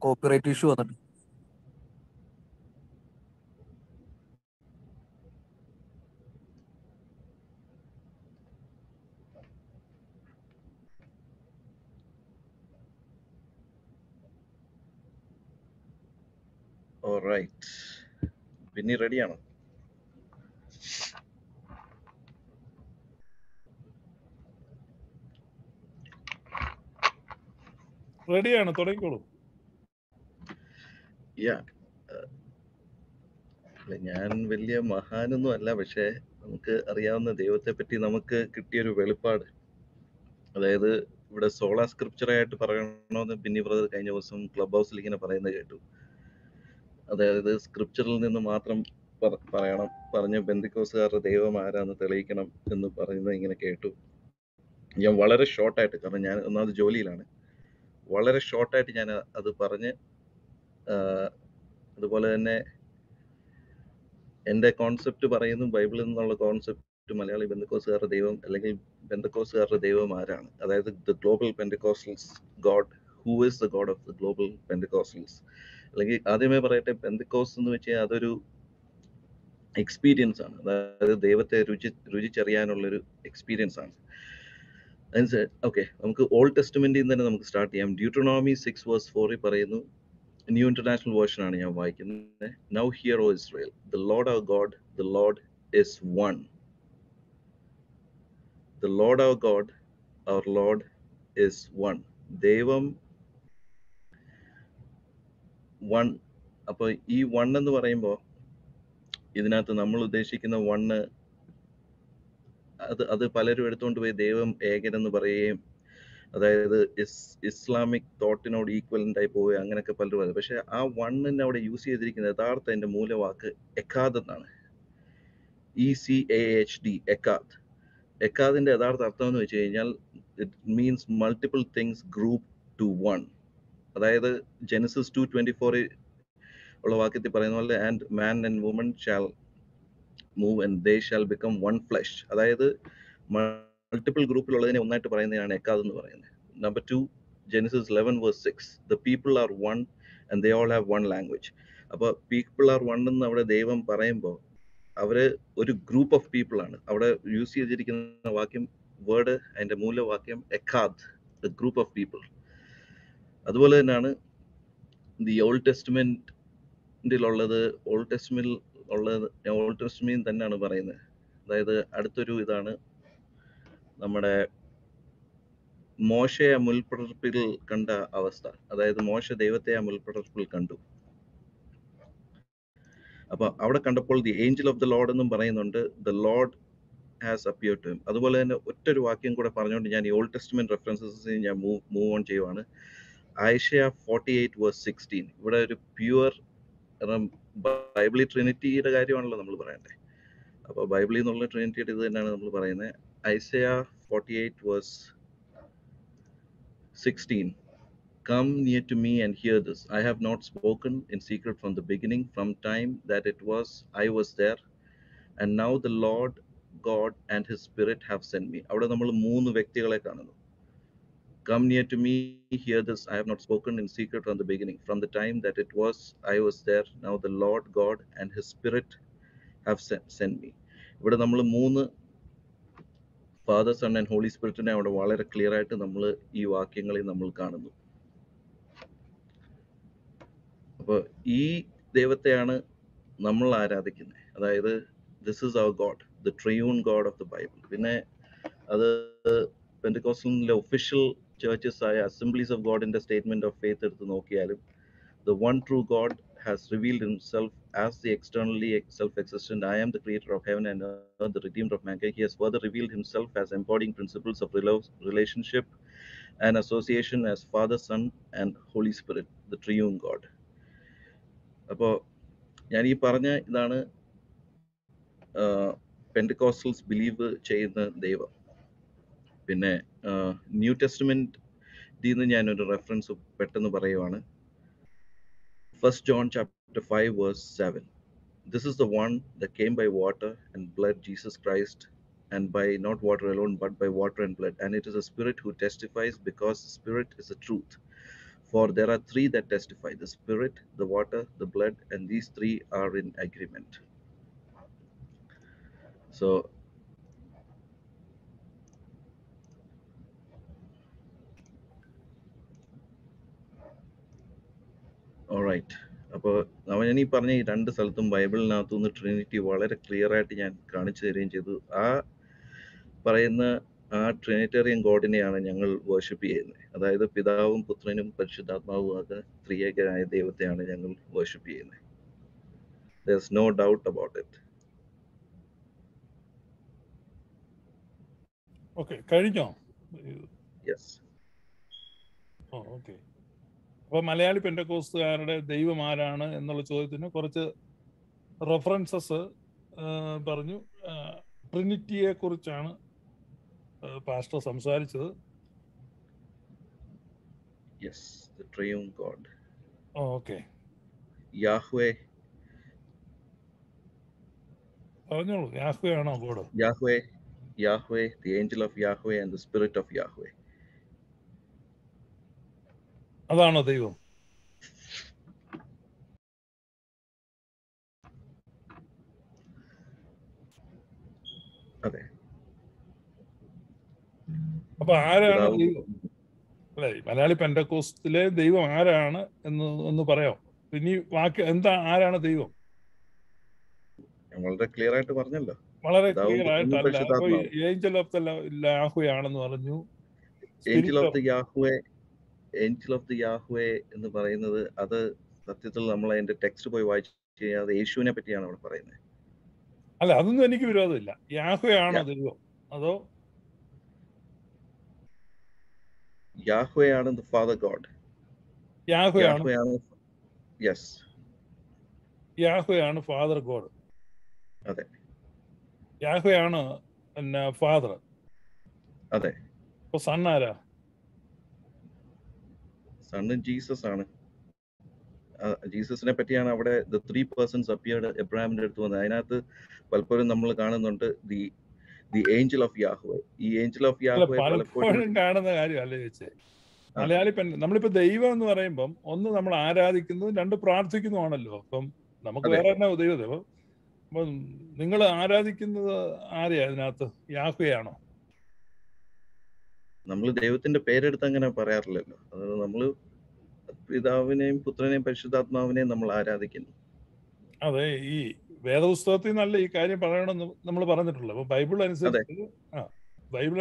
Copyright issue വന്നിട്ട്. Alright, പിന്നെ റെഡിയാണോ? റെഡിയാണ്, തുടങ്ങിക്കോളൂ. ഞാൻ വലിയ മഹാനൊന്നും അല്ല, പക്ഷെ നമുക്ക് അറിയാവുന്ന ദൈവത്തെ പറ്റി നമുക്ക് കിട്ടിയൊരു വെളിപ്പാട്, അതായത് ഇവിടെ സോളാ സ്ക്രിപ്ചറായിട്ട് പറയണമെന്ന് ബിന്നി ബ്രദർ കഴിഞ്ഞ ദിവസം ക്ലബ് ഹൗസിൽ ഇങ്ങനെ പറയുന്നത് കേട്ടു. അതായത് സ്ക്രിപ്ചറിൽ നിന്ന് മാത്രം പറഞ്ഞ് ബെന്തിക്കോസുകാരുടെ ദൈവം ആരാന്ന് തെളിയിക്കണം എന്ന് പറയുന്നത് ഇങ്ങനെ കേട്ടു. ഞാൻ വളരെ ഷോർട്ടായിട്ട്, കാരണം ഞാൻ ഒന്നാമത് ജോലിയിലാണ്, വളരെ ഷോർട്ടായിട്ട് ഞാൻ അത് പറഞ്ഞ്, അതുപോലെ തന്നെ എൻ്റെ കോൺസെപ്റ്റ് പറയുന്നു, ബൈബിളിൽ നിന്നുള്ള കോൺസെപ്റ്റ് മലയാളി ബെന്തക്കോസുകാരുടെ ദൈവം അല്ലെങ്കിൽ ബെന്തക്കോസുകാരുടെ ദൈവം ആരാണ്, അതായത് the global Pentecostals God, who is the God of the global Pentecostals. അല്ലെങ്കിൽ ആദ്യമേ പറയട്ടെ, പെന്തക്കോസ് എന്ന് വെച്ചാൽ അതൊരു എക്സ്പീരിയൻസ് ആണ്, അതായത് ദൈവത്തെ രുചിച്ചറിയാനുള്ളൊരു എക്സ്പീരിയൻസ് ആണ്. ഓക്കെ, നമുക്ക് ഓൾഡ് ടെസ്റ്റ്മെന്റിൽ നിന്ന് തന്നെ നമുക്ക് സ്റ്റാർട്ട് ചെയ്യാം. ഡ്യൂട്രോണോമി 6:4 പറയുന്നു, ന്യൂ ഇന്റർനാഷണൽ വേർഷൻ ആണ് ഞാൻ വായിക്കുന്നത്. Now hear O Israel, the Lord our God, the Lord is one. The Lord our God, our Lord is one. ദൈവം വൺ. അപ്പൊ ഈ വൺ എന്ന് പറയുമ്പോൾ ഇതിനകത്ത് നമ്മൾ ഉദ്ദേശിക്കുന്ന വണ്ണ്, അത് പലരും എടുത്തുകൊണ്ട് പോയി ദൈവം ഏകനെന്ന് പറയുകയും, അതായത് ഇസ്ലാമിക് തോട്ടിനോട് ഈക്വലന്റ് ആയി പോവുക, അങ്ങനെയൊക്കെ പലരും പറയും. പക്ഷെ ആ വണ്ണിനെ അവിടെ യൂസ് ചെയ്തിരിക്കുന്ന യഥാർത്ഥ അതിന്റെ മൂലവാക്ക് എക്കാദ് എന്നാണ്. ECAHD, എക്കാദ്. എക്കാദിന്റെ യഥാർത്ഥ അർത്ഥം എന്ന് വെച്ച് കഴിഞ്ഞാൽ it means multiple things group to one. അതായത് ജെനസിസ് 2:24 ഉള്ള വാക്യത്തിൽ പറയുന്ന പോലെ, and man and woman shall move and they shall become one flesh. അതായത് മൾട്ടിപ്പിൾ ഗ്രൂപ്പിലുള്ളതിനെ ഒന്നായിട്ട് പറയുന്നതാണ് എക്കാദ് എന്ന് പറയുന്നത്. Number 2, Genesis 11:6, the people are one and they all have one language. അപ്പോൾ പീപ്പിൾ ആർ വൺ എന്ന് അവിടെ ദൈവം പറയുമ്പോൾ അവര് ഒരു ഗ്രൂപ്പ് ഓഫ് പീപ്പിൾ ആണ്. അവിടെ യൂസ് ചെയ്തിരിക്കുന്ന വാക്യം, വേർഡ്, അതിന്റെ മൂലവാക്യം എക്കാദ്, ദ ഗ്രൂപ്പ് ഓഫ് പീപ്പിൾ. അതുപോലെ തന്നെയാണ് ദി ഓൾഡ് ടെസ്റ്റ്മെന്റിലുള്ളത്, ഓൾഡ് ടെസ്റ്റ്മെന്റ് തന്നെയാണ് പറയുന്നത്. അതായത് അടുത്തൊരു ഇതാണ് നമ്മുടെ മോശയെ മുൾപ്പടർപ്പിൽ കണ്ട അവസ്ഥ. അതായത് മോശ ദൈവത്തെ ആ മുൾപ്പടർപ്പിൽ കണ്ടു. അപ്പൊ അവിടെ കണ്ടപ്പോൾ the angel of the Lord എന്നും പറയുന്നുണ്ട്, the Lord has appeared to him. അതുപോലെ തന്നെ ഒറ്റൊരു വാക്യം കൂടെ പറഞ്ഞുകൊണ്ട് ഞാൻ ഈ ഓൾഡ് ടെസ്റ്റ്മെന്റ് റെഫറൻസസ് ഞാൻ മൂവ് ഓൺ ചെയ്യുവാണ്. ഐഷയ 48:16. ഇവിടെ ഒരു പ്യുവർ, ബൈബിളിൽ ട്രിനിറ്റിയുടെ കാര്യമാണല്ലോ നമ്മൾ പറയണ്ടേ. അപ്പോൾ ബൈബിളിൽ നിന്നുള്ള ട്രിനിറ്റിയുടെ ഇത് തന്നെയാണ് നമ്മൾ പറയുന്നത്. Isaiah 48:16. Come near to me and hear this. I have not spoken in secret from the beginning, from time that I was there, and now the Lord God and his spirit have sent me. അവിടെ നമ്മൾ 3 വ്യക്തികളെ കാണുന്നു. Come near to me, hear this. I have not spoken in secret from the beginning, from the time that I was there, now the Lord God and his spirit have sent me. ഇവിടെ നമ്മൾ 3 father, Son and holy സ്പിരിറ്റിനെ അവിടെ വളരെ clear ആയിട്ട് നമ്മൾ ഈ വാക്യങ്ങളിൽ നമ്മൾ കാണുന്നു. അപ്പോൾ ഈ ദൈവത്തെയാണ് നമ്മൾ ആരാധിക്കുന്നത്. അതായത് this is our God, the triune God of the Bible. പിന്നെ അത് പെന്റക്കോസ്റ്റലിലെ ഒഫീഷ്യൽ ചേർച്ചസ് ആയ അസംബ്ലീസ് ഓഫ് ഗോഡിന്റെ സ്റ്റേറ്റ്മെന്റ് ഓഫ് ഫെയ്ത്ത് എടുത്ത് നോക്കിയാലും, the one true God has revealed himself as the externally self-existent I am the creator of heaven and earth, the redeemer of mankind. He has further revealed himself as embodying principles of relationship and association as Father, Son and Holy Spirit, the triune God. അപ്പോൾ ഞാൻ ഈ പറഞ്ഞ ഇതാണ് പെന്റക്കോസ്റ്റൽസ് believe ചെയ്യുന്ന ദൈവം. പിന്നെ new ടെസ്റ്റ്മെന്റിൽ നിന്ന് ഞാനൊരു റെഫറൻസ് പെട്ടെന്ന് പറയുവാണ്. 1 John chapter 5:7. This is the one that came by water and blood, Jesus Christ, and by not water alone, but by water and blood. And it is a spirit who testifies, because the spirit is the truth. For there are three that testify: the Spirit, the water, the blood, and these three are in agreement. So, all right. അപ്പോൾ അവൻ ഈ പറഞ്ഞ ഈ രണ്ട് സ്ഥലത്തും ബൈബിളിനകത്തുനിന്ന് Trinity വളരെ clear ആയിട്ട് ഞാൻ കാണിച്ചു തരികയും ചെയ്തു. ആ പറയുന്ന ആ ട്രിനിറ്റേറിയൻ ഗോഡിനെയാണ് ഞങ്ങൾ വർഷിപ്പ് ചെയ്യുന്നത്. അതായത് പിതാവും പുത്രനും പരിശുദ്ധാത്മാവും അത് ത്രിയേകനായ ദൈവത്തെയാണ് ഞങ്ങൾ വർഷിപ്പ് ചെയ്യുന്നത്. There's no doubt about it. Okay, കഴിഞ്ഞോ? Yes. ഓക്കെ. അപ്പോൾ മലയാളി പെന്തക്കോസ്തുകാരുടെ ദൈവം ആരാണ് എന്നുള്ള ചോദ്യത്തിന് കുറച്ച് റെഫറൻസസ് പറഞ്ഞു. ട്രിനിറ്റിയെ കുറിച്ചാണ് പാസ്റ്റർ സംസാരിച്ചത്. Yes, the triune God. Okay, Yahweh, പറഞ്ഞോളൂ. യാഹ്വേ ആണോ God? Yahweh, the angel of Yahweh and the spirit of Yahweh. അതാണോ ദൈവം? അതെ. അപ്പൊ ആരാണ് പിതാവും ദൈവം? അല്ലെ, മലയാളി പെന്തക്കോസ്തിലെ ദൈവം ആരാണ് എന്ന് പറയാം. ഇനി വാക്ക് എന്താ, ആരാണ് ദൈവം? ഞാൻ വളരെ ക്ലിയർ ആയിട്ട് പറഞ്ഞല്ലോ. വളരെ പിതാവും ക്ലിയർ പുത്രനും ആയിട്ടല്ല. അപ്പൊ പരിശുദ്ധാത്മാവും. ഏഞ്ചൽ ഓഫ് ദ യാഹ്വേ ആണെന്ന് പറഞ്ഞു. Angel spirit of the Yahweh, Angel of the Yahweh എന്ന് പറയുന്നത് അത് സത്യത്തിൽ നമ്മൾ അതിന്റെ ടെക്സ്റ്റ് പോയി വായിച്ചു കഴിഞ്ഞാൽ അത് യേശുവിനെ പറ്റിയാണ് അവിടെ പറയുന്നത്. അല്ല, അതൊന്നും എനിക്ക് വിരോധമില്ല. യാഹ്വേ ആണോ ദൈവം അതോ യാഹ്വേ ആണ് the Father God. യാഹ്വേ ആണ് Yes. യാഹ്വേ ആണ് ഫാദർ ഗോഡ്. അതെ. യാഹ്വേ ആണ് പിന്നെ ഫാദർ. അതെ. അപ്പൊ സൺ ആരാ? സണ്ണ് ജീസസ് ആണ്. ജീസസിനെ പറ്റിയാണ് അവിടെ the three persons appeared എബ്രഹാമിന്റെ അടുത്ത് വന്നത്. അതിനകത്ത് പലപ്പോഴും നമ്മൾ കാണുന്നുണ്ട് the angel of Yahweh. ഈ angel of Yahweh പലപ്പോഴും കാണുന്ന കാര്യമല്ല ചോദിച്ചേ. മലയാളി നമ്മളിപ്പോ ദൈവം എന്ന് പറയുമ്പം ഒന്ന് നമ്മൾ ആരാധിക്കുന്നതും രണ്ട് പ്രാർത്ഥിക്കുന്നതാണല്ലോ. അപ്പം നമുക്ക് വേറെ തന്നെ ദൈവം. അപ്പൊ നിങ്ങൾ ആരാധിക്കുന്നത് ആരെയാ അതിനകത്ത്? യാഹ്വേ ആണോ? നമ്മൾ ദൈവത്തിന്റെ പേരെടുത്ത് അങ്ങനെ പറയാറില്ലല്ലോ. അത് നമ്മൾ പിതാവിനെയും പുത്രനെയും പരിശുദ്ധാത്മാവിനെയും നമ്മൾ ആരാധിക്കുന്നു. അതെ, ഈ വേദപുസ്തകത്തിൽ നിന്നല്ല ഈ കാര്യം പറയണമെന്ന് നമ്മൾ പറഞ്ഞിട്ടുള്ളത്. അപ്പൊ ബൈബിൾ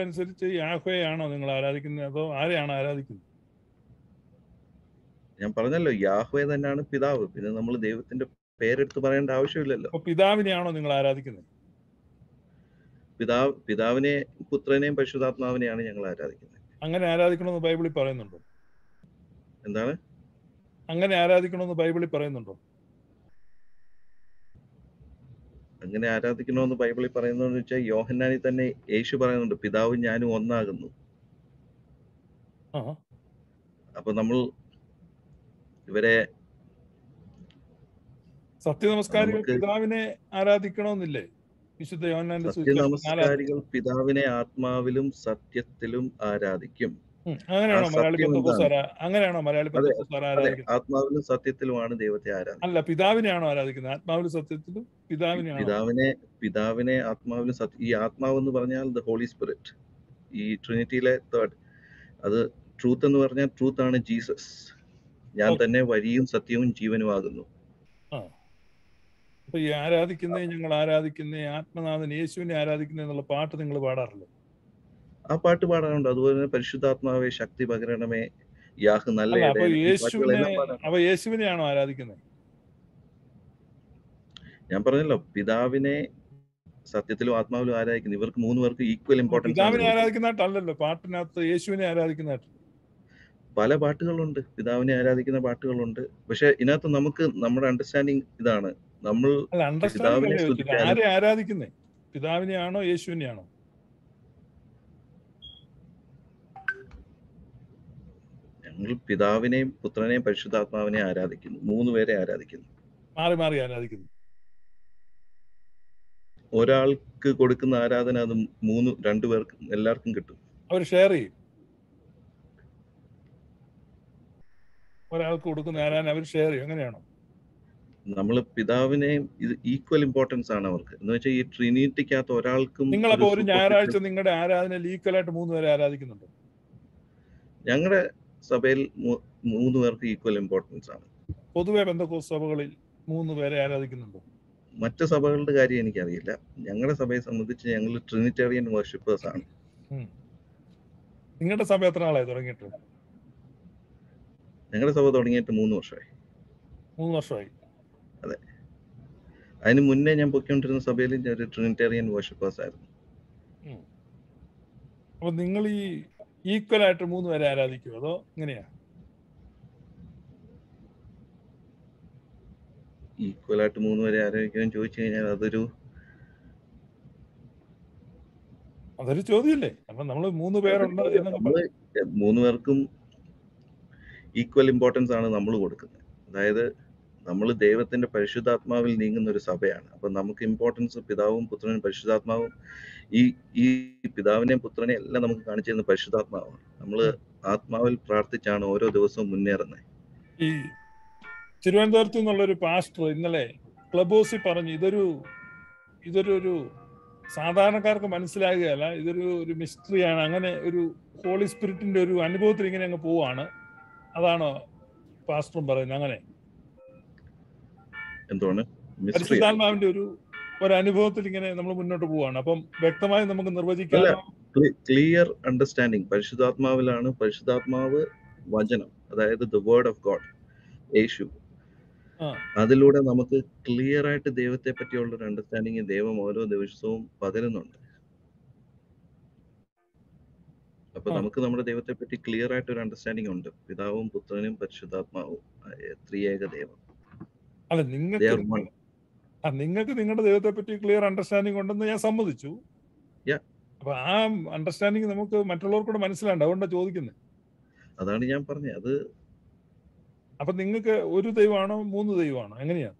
അനുസരിച്ച് യാഹ്വേ ആണോ നിങ്ങൾ ആരാധിക്കുന്നത് അതോ ആരെയാണ് ആരാധിക്കുന്നത്? ഞാൻ പറഞ്ഞല്ലോ, യാഹ്വേ തന്നെയാണ് പിതാവ്. പിന്നെ നമ്മൾ ദൈവത്തിന്റെ പേരെടുത്ത് പറയേണ്ട ആവശ്യമില്ലല്ലോ. അപ്പൊ പിതാവിനെയാണോ നിങ്ങൾ ആരാധിക്കുന്നത്? പിതാവിനെ, പുത്രനെയും പരിശുദ്ധാത്മാവിനെയാണ് ഞങ്ങൾ ആരാധിക്കുന്നത്. അങ്ങനെ ആരാധിക്കണമെന്ന് ബൈബിളിൽ പറയുന്നുണ്ടോ? എന്താണ്? അങ്ങനെ ആരാധിക്കണമെന്ന് ബൈബിളിൽ പറയുന്നുണ്ടോ? അങ്ങനെ ആരാധിക്കണമെന്ന് ബൈബിളിൽ പറയുന്നതെന്ന് വെച്ചാൽ യോഹന്നാനിൽ തന്നെ യേശു പറയുന്നുണ്ട്, പിതാവും ഞാനും ഒന്നാകുന്നു. അപ്പൊ നമ്മൾ ഇവരെ സത്യനമസ്കാരികൾ പിതാവിനെ ആരാധിക്കണമെന്നില്ലേ? വിശുദ്ധ യോഹന്നാന്റെ സത്യനമസ്കാരികൾ പിതാവിനെ ആത്മാവിലും സത്യത്തിലും ആരാധിക്കും. അങ്ങനെയാണോ മലയാളി പെന്തക്കോസ്തുകാർ? അങ്ങനെയാണോ മലയാളി പെന്തക്കോസ്തുകാർ ആരാധിക്കുന്നത്? ആത്മാവിലും സത്യത്തിലുമാണ് ദൈവത്തെ ആരാധിക്കുന്നത്. അല്ല, പിതാവിനെയാണോ ആരാധിക്കുന്നത്? ആത്മാവിലും സത്യത്തിലും പിതാവിനെ ആത്മാവിലും ഈ ആത്മാവ് എന്ന് പറഞ്ഞാൽ ദ ഹോളി സ്പിരിറ്റ്, ഈ ട്രിനിറ്റിയിലെ തേർഡ്. അത് ട്രൂത്ത് എന്ന് പറഞ്ഞാൽ ട്രൂത്ത് ആണ് ജീസസ്. ഞാൻ തന്നെ വഴിയും സത്യവും ജീവനുമാകുന്നു. അപ്പൊ ഈ ഞങ്ങൾ ആരാധിക്കുന്ന ആത്മനാഥൻ യേശുവിനെ ആരാധിക്കുന്ന എന്നുള്ള പാട്ട് നിങ്ങൾ പാടാറില്ലേ? ആ പാട്ട് പാടാറുണ്ട്. അതുപോലെ തന്നെ പരിശുദ്ധാത്മാവെ ശക്തി പകരണമേ, യാഹ് നല്ല. അപ്പൊ യേശുവിനെയാണോ ആരാധിക്കുന്നത്? ഞാൻ പറഞ്ഞല്ലോ, പിതാവിനെ സത്യത്തിലും ആത്മാവിലും ആരാധിക്കുന്നു. ഇവർക്ക് മൂന്ന് പേർക്ക് ഈക്വൽ ഇമ്പോർട്ടൻസ്. പിതാവിനെ ആരാധിക്കുന്നതായിട്ടല്ലല്ലോ പാട്ടിനകത്ത് യേശുവിനെ ആരാധിക്കുന്നതായിട്ട് പല പാട്ടുകളുണ്ട്. പിതാവിനെ ആരാധിക്കുന്ന പാട്ടുകളുണ്ട്. പക്ഷെ ഇതിനകത്ത് നമുക്ക് നമ്മുടെ അണ്ടർസ്റ്റാൻഡിങ് ഇതാണ്, നമ്മൾ ആരെ ആരാധിക്കുന്നേ? പിതാവിനെയാണോ യേശുവിനെയാണോ? ഞങ്ങൾ പിതാവിനെയും പുത്രനെയും പരിശുദ്ധാത്മാവിനെയും ആരാധിക്കുന്നു. മൂന്ന് പേരെ ആരാധിക്കുന്നു. മാറി മാറി ആരാധിക്കുന്നു. ഒരാൾക്ക് കൊടുക്കുന്ന ആരാധന അത് രണ്ടുപേർക്കും എല്ലാവർക്കും കിട്ടും. അവർ ഷെയർ ചെയ്യും. ഒരാൾക്ക് കൊടുക്കുന്ന ആരാധന അവർ ഷെയർ ചെയ്യും, അങ്ങനെയാണോ? നമ്മൾ പിതാവിനെയും ഇത് ഈക്വൽ ഇമ്പോർട്ടൻസ് ആണ് അവർക്ക്. എന്ന് വെച്ചാൽ ഈ ട്രിനിറ്റിക്കകത്ത് ഒരാൾക്കും നിങ്ങളപ്പോ ഒരു ഞായറാഴ്ച നിങ്ങളുടെ ആരാധനയിൽ ഈക്വലായിട്ട് 3 പേരെ ആരാധിക്കുന്നുണ്ടോ? ഞങ്ങളുടെ സഭയിൽ 3 പേർക്ക് ഈക്വൽ ഇമ്പോർട്ടൻസ് ആണ്. പൊതുവെ പെന്തക്കോസ്ത് സഭകളിൽ 3 പേരെ ആരാധിക്കുന്നുണ്ടോ? മറ്റ് സഭകളുടെ കാര്യം എനിക്കറിയില്ല. ഞങ്ങളുടെ സഭയെ സംബന്ധിച്ച് ഞങ്ങൾ ട്രിനിറ്റേറിയൻ വർഷിപ്പേഴ്സ് ആണ്. നിങ്ങളുടെ സഭ എത്ര നാളായി തുടങ്ങിയിട്ട്? ഞങ്ങളുടെ സഭ തുടങ്ങിയിട്ട് 3 വർഷമായി. 3 വർഷമായി. അതെ. അതിന് മുന്നേ ഞാൻ പൊയ്ക്കൊണ്ടിരുന്ന സഭയിൽ ഒരു ട്രിനിറ്റേറിയൻ വർഷിപ്പേഴ്സ് ആയിരുന്നു. അപ്പൊ നിങ്ങൾ ഈ ഈക്വലായിട്ട് 3 പേരെ ആരാധിക്കുമോ അതോ എങ്ങനെയാ? ഈക്വലായിട്ട് 3 പേരെ ആരാധിക്കുമെന്ന് ചോദിച്ചു കഴിഞ്ഞാൽ അതൊരു ചോദ്യമല്ലേ. അപ്പൊ നമ്മൾ 3 പേരുണ്ട് നമ്മള് 3 പേർക്കും ഈക്വൽ ഇമ്പോർട്ടൻസ് ആണ് നമ്മൾ കൊടുക്കുന്നത്. അതായത് നമ്മൾ ദൈവത്തിന്റെ പരിശുദ്ധാത്മാവിൽ നീങ്ങുന്ന ഒരു സഭയാണ്. അപ്പൊ നമുക്ക് ഇമ്പോർട്ടൻസ് പിതാവും പുത്രനും പരിശുദ്ധാത്മാവും. ഈ പിതാവിനെയും പുത്രനെയും എല്ലാം നമുക്ക് കാണിച്ചു തരുന്ന പരിശുദ്ധാത്മാവാണ്. നമ്മൾ ആത്മാവിൽ പ്രാർത്ഥിച്ചാണ് ഓരോ ദിവസവും മുന്നേറുന്നത്. ഈ തിരുവനന്തപുരത്ത് നിന്നുള്ളൊരു പാസ്റ്റർ ഇന്നലെ ക്ലബ് ഹൗസിൽ പറഞ്ഞു, ഇതൊരു സാധാരണക്കാർക്ക് മനസ്സിലാകുകയല്ല, ഇതൊരു മിസ്റ്ററിയാണ്. അങ്ങനെ ഒരു ഹോളി സ്പിരിറ്റിന്റെ ഒരു അനുഭവത്തിൽ ഇങ്ങനെ അങ്ങ് പോവാണ്. അതാണോ പാസ്റ്ററും പറയുന്നത്? അങ്ങനെ എന്താണ് പരിശുദ്ധാത്മാവിന്റെ ഒരു അനുഭവത്തിൽ ഇങ്ങനെ നമ്മൾ മുന്നോട്ട് പോവാണ്. അപ്പം വ്യക്തമായി നമുക്ക് നിർവചിക്കാനോ? Clear understanding പരിശുദ്ധാത്മാവിലാണ്. പരിശുദ്ധാത്മാവ് വചനം, അതായത് ദ വേർഡ് ഓഫ് ഗോഡ്, യേശു. അതിലൂടെ നമുക്ക് ക്ലിയർ ആയിട്ട് ദൈവത്തെ പറ്റിയുള്ള ഒരു അണ്ടർസ്റ്റാൻഡിങ് ദൈവം ഓരോ ദിവസവും പകരുന്നുണ്ട്. അപ്പൊ നമുക്ക് നമ്മുടെ ദൈവത്തെ പറ്റി ക്ലിയർ ആയിട്ട് ഒരു അണ്ടർസ്റ്റാൻഡിങ് ഉണ്ട്. പിതാവും പുത്രനും പരിശുദ്ധാത്മാവും ത്രിയേക ദൈവം. അല്ല, നിങ്ങൾക്ക് നിങ്ങളുടെ ദൈവത്തെ പറ്റി ക്ലിയർ അണ്ടർസ്റ്റാൻഡിങ് ഉണ്ടെന്ന് ഞാൻ സമ്മതിച്ചു. അപ്പൊ ആ അണ്ടർസ്റ്റാൻഡിങ് നമുക്ക് മറ്റുള്ളവർക്കൂടെ മനസ്സിലാണ്ട്, അതുകൊണ്ടാണ് ചോദിക്കുന്നത്. അതാണ് ഞാൻ പറഞ്ഞത്. അത് അപ്പൊ നിങ്ങൾക്ക് ഒരു ദൈവമാണോ 3 ദൈവമാണോ, എങ്ങനെയാ?